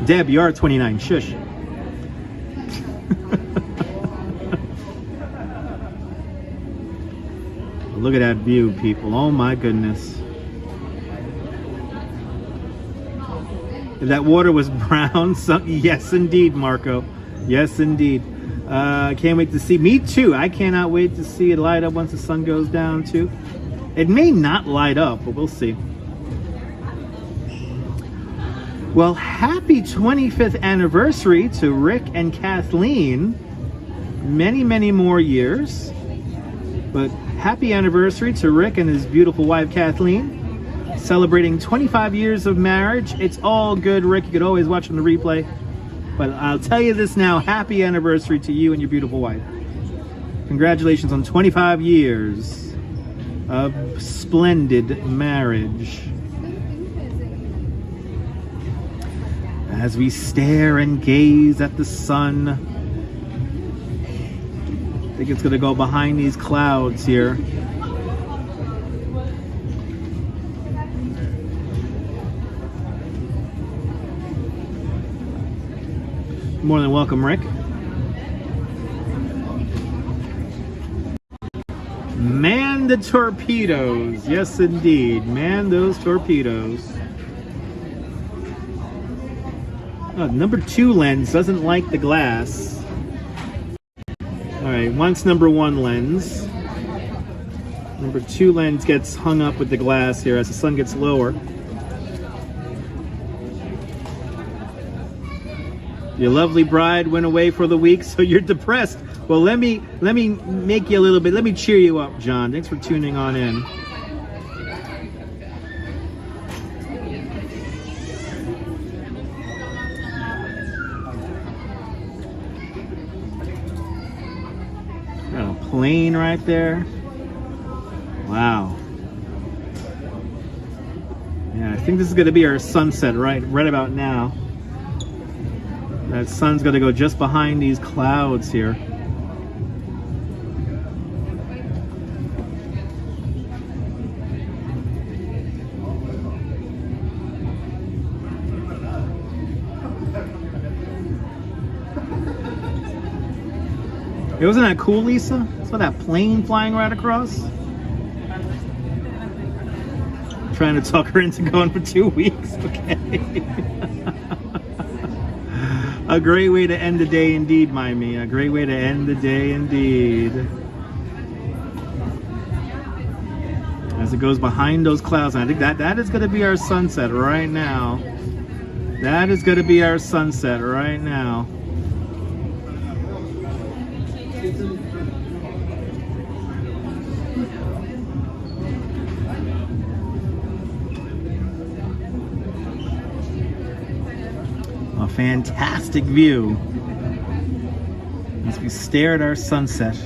Deb, you are 29. Shush. Look at that view, people. Oh my goodness. If that water was brown, yes indeed, Marco. Yes indeed. Can't wait to see. Me too. I cannot wait to see it light up once the sun goes down too. It may not light up, but we'll see. Well, happy 25th anniversary to Rick and Kathleen. Many, many more years. But happy anniversary to Rick and his beautiful wife, Kathleen. Celebrating 25 years of marriage. It's all good, Rick. You could always watch on the replay. But I'll tell you this now, happy anniversary to you and your beautiful wife. Congratulations on 25 years of splendid marriage. As we stare and gaze at the sun, I think it's going to go behind these clouds here. More than welcome, Rick. Man the torpedoes. Yes, indeed. Man those torpedoes. Oh, number 2 lens doesn't like the glass. Alright, once number 1 lens. Number 2 lens gets hung up with the glass here as the sun gets lower. Your lovely bride went away for the week, so you're depressed. Well, let me make you a little bit. Let me cheer you up, John. Thanks for tuning on in. Got a plane right there. Wow. Yeah, I think this is going to be our sunset right about now. That sun's going to go just behind these clouds here. Hey, wasn't that cool, Lisa? Saw that plane flying right across? Trying to talk her into going for 2 weeks. Okay. A great way to end the day indeed, Mimi. A great way to end the day indeed. As it goes behind those clouds, and I think that is going to be our sunset right now. That is going to be our sunset right now. A fantastic view as we stare at our sunset.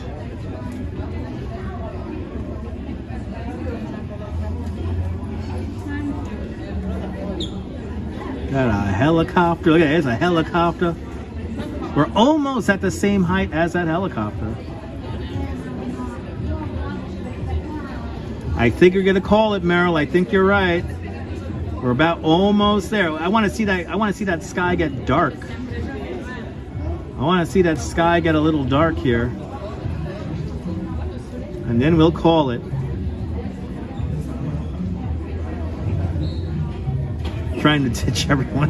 Got a helicopter. Look at it, there's a helicopter. We're almost at the same height as that helicopter. I think you're gonna call it, Meryl. I think you're right. We're about almost there. I want to see that. I want to see that sky get dark. I want to see that sky get a little dark here, and then we'll call it. Trying to teach everyone.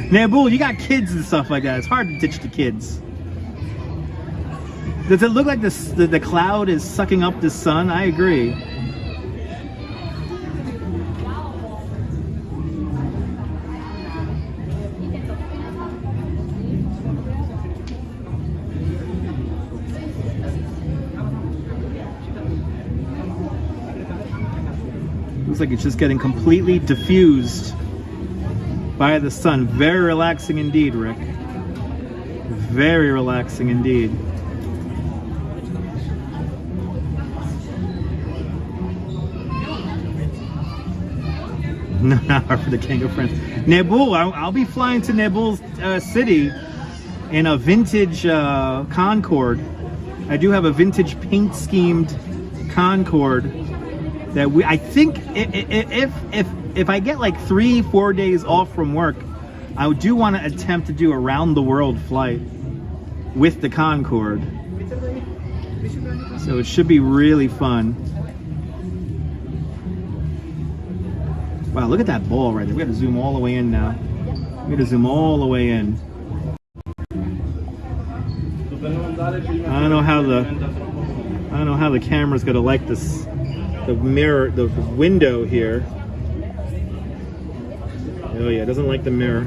Nabul, you got kids and stuff like that. It's hard to teach the kids. Does it look like the cloud is sucking up the sun? I agree. Looks like it's just getting completely diffused by the sun. Very relaxing indeed, Rick. Very relaxing indeed. No, not hard for the Kango friends. Nabul, I'll be flying to Nabul's city in a vintage Concorde. I do have a vintage paint schemed Concorde that I think if I get like 3-4 days off from work, I do want to attempt to do a round the world flight with the Concorde. So it should be really fun. Wow, look at that ball right there. We got to zoom all the way in now. We got to zoom all the way in. I don't know how the camera's gonna like this. The mirror, the window here. Oh yeah, it doesn't like the mirror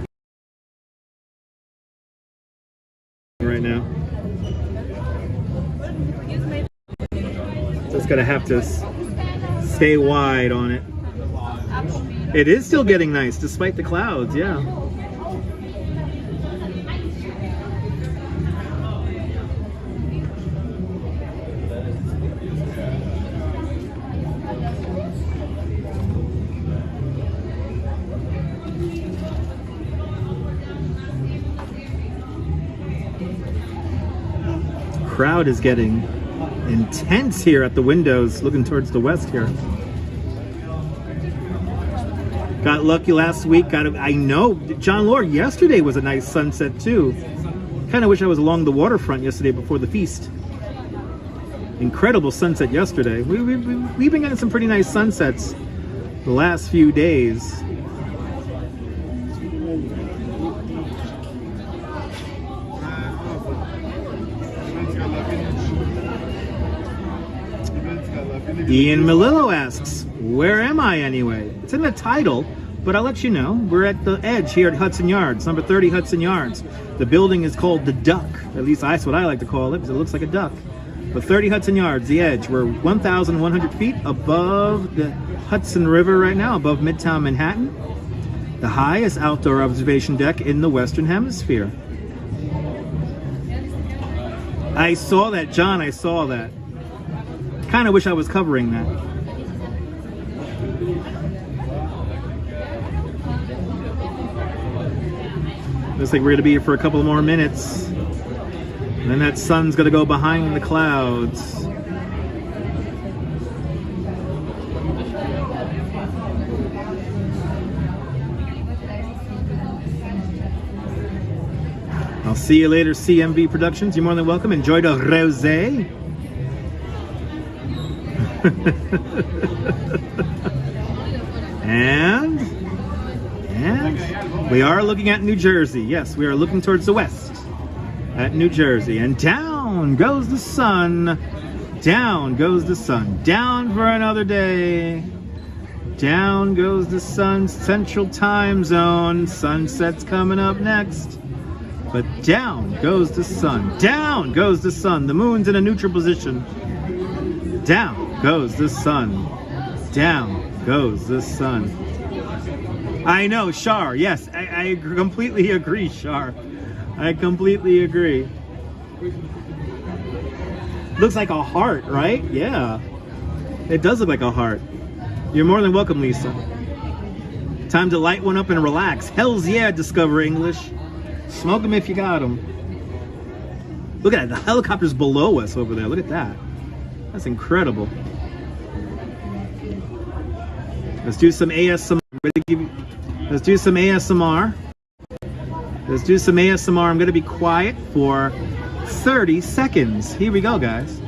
right now. Just gonna have to stay wide on it. It is still getting nice despite the clouds, yeah. Crowd is getting intense here at the windows looking towards the west here. Got lucky last week. I know John Lord, yesterday was a nice sunset too. Kind of wish I was along the waterfront yesterday before the feast. Incredible sunset yesterday. We've been getting some pretty nice sunsets the last few days. Ian Melillo asks, where am I anyway? It's in the title, but I'll let you know. We're at the edge here at Hudson Yards, number 30 Hudson Yards. The building is called the Duck. At least that's what I like to call it, because it looks like a duck. But 30 Hudson Yards, the edge. We're 1,100 feet above the Hudson River right now, above Midtown Manhattan. The highest outdoor observation deck in the Western Hemisphere. I saw that, John, I saw that. Kind of wish I was covering that. Looks like we're going to be here for a couple more minutes. And then that sun's going to go behind the clouds. I'll see you later, CMV Productions. You're more than welcome. Enjoy the rosé. and we are looking at New Jersey. Yes, we are looking towards the west at New Jersey. And down goes the sun. Down goes the sun. Down for another day. Down goes the sun. Central time zone. Sunset's coming up next. But down goes the sun. Down goes the sun. The moon's in a neutral position. Down goes the sun. Down goes the sun. I know, Shar. Yes, I completely agree, Shar. I completely agree. Looks like a heart, right? Yeah. It does look like a heart. You're more than welcome, Lisa. Time to light one up and relax. Hells yeah, Discover English. Smoke them if you got them. Look at that. The helicopter's below us over there. Look at that. That's incredible. Let's do some ASMR. Let's do some ASMR. Let's do some ASMR. I'm going to be quiet for 30 seconds. Here we go, guys.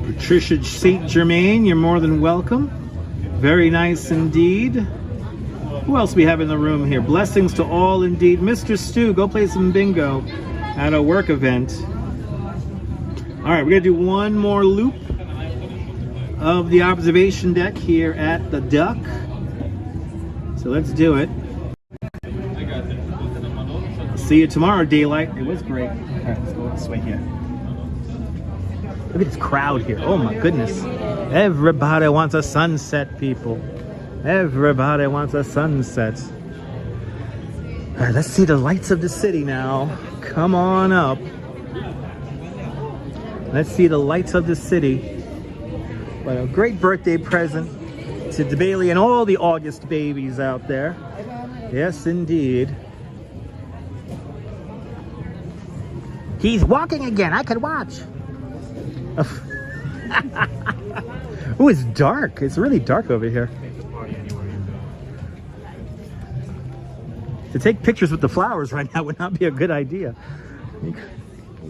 Patricia St. Germain, you're more than welcome. Very nice indeed. Who else we have in the room here? Blessings to all indeed. Mr. Stu, go play some bingo at a work event. All right, we're gonna do one more loop of the observation deck here at the Duck. So let's do it. I'll see you tomorrow, daylight. It was great. All right, let's go this way here. Look at this crowd here. Oh my goodness. Everybody wants a sunset, people. Everybody wants a sunset. All right, let's see the lights of the city now. Come on up. Let's see the lights of the city. What a great birthday present to DeBailey and all the August babies out there. Yes, indeed. He's walking again. I could watch. Oh, it's dark. It's really dark over here. To take pictures with the flowers right now would not be a good idea.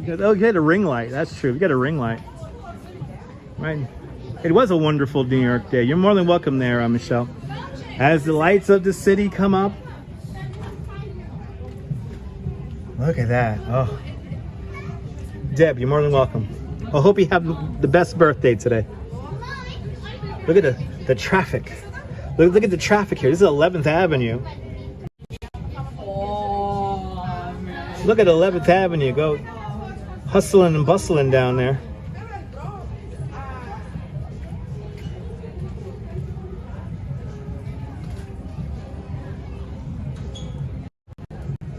Oh, you had a ring light. That's true. We got a ring light. Right. It was a wonderful New York day. You're more than welcome there, Michelle. As the lights of the city come up. Look at that. Oh. Deb, you're more than welcome. I hope you have the best birthday today. Look at the traffic. Look at the traffic here. This is 11th Avenue. Look at 11th Avenue. Go hustling and bustling down there.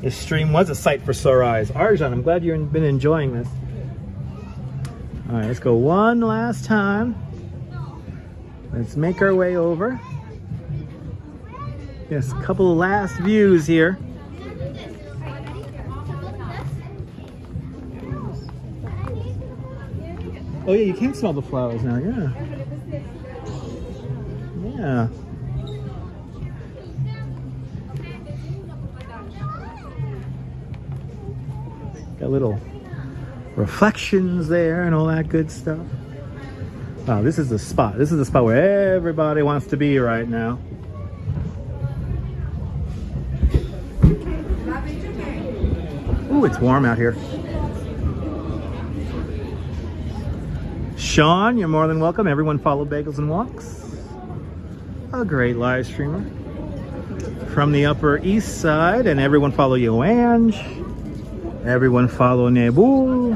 This stream was a sight for sore eyes. Arjan, I'm glad you've been enjoying this. All right, let's go one last time. Let's make our way over. Yes, a couple of last views here. Oh yeah, you can smell the flowers now, yeah. Yeah. Got little reflections there and all that good stuff. Wow, this is the spot. This is the spot where everybody wants to be right now. Ooh, it's warm out here. Sean, you're more than welcome. Everyone follow Bagels and Walks. A great live streamer from the Upper East Side. And everyone follow Yoange. Everyone follow Nebu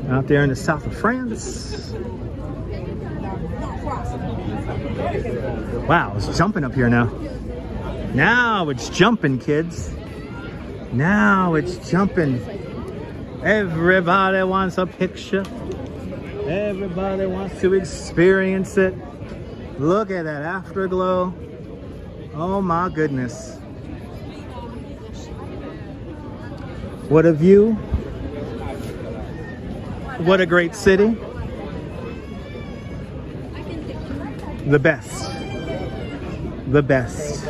out there in the south of France. Wow, it's jumping up here now. Now it's jumping, kids. Now it's jumping. Everybody wants a picture. Everybody wants to experience it. Look at that afterglow. Oh my goodness. What a view. What a great city. The best. The best.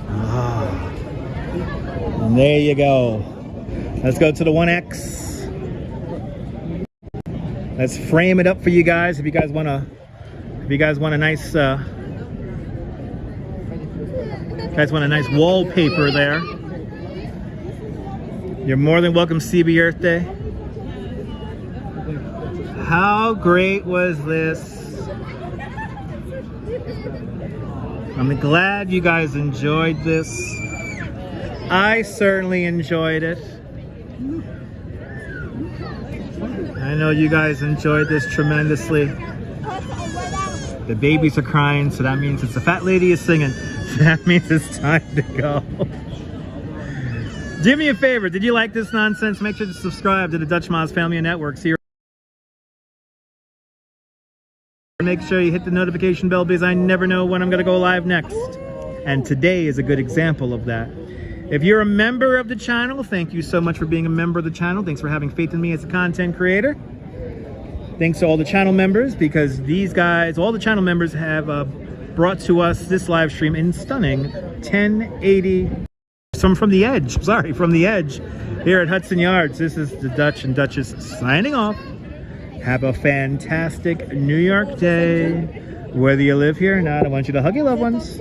Ah. And there you go. Let's go to the 1X. Let's frame it up for you guys. If you guys want a nice wallpaper there. You're more than welcome, CB Earth Day. How great was this? I'm glad you guys enjoyed this. I certainly enjoyed it. I know you guys enjoyed this tremendously. The babies are crying, so that means it's the fat lady is singing. So that means it's time to go. Do me a favor, did you like this nonsense? Make sure to subscribe to the Dutch Moz Family Network. See you. Make sure you hit the notification bell because I never know when I'm going to go live next. And today is a good example of that. If you're a member of the channel, thank you so much for being a member of the channel. Thanks for having faith in me as a content creator. Thanks to all the channel members, because these guys, all the channel members have brought to us this live stream in stunning 1080. From the edge, sorry, from the edge here at Hudson Yards. This is the Dutch and Duchess signing off. Have a fantastic New York day. Whether you live here or not, I want you to hug your loved ones.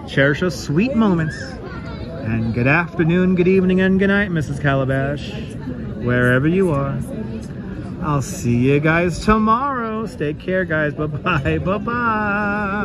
Cherish those sweet moments. And good afternoon, good evening, and good night, Mrs. Calabash. Wherever you are. I'll see you guys tomorrow. Take care, guys. Bye-bye. Bye-bye.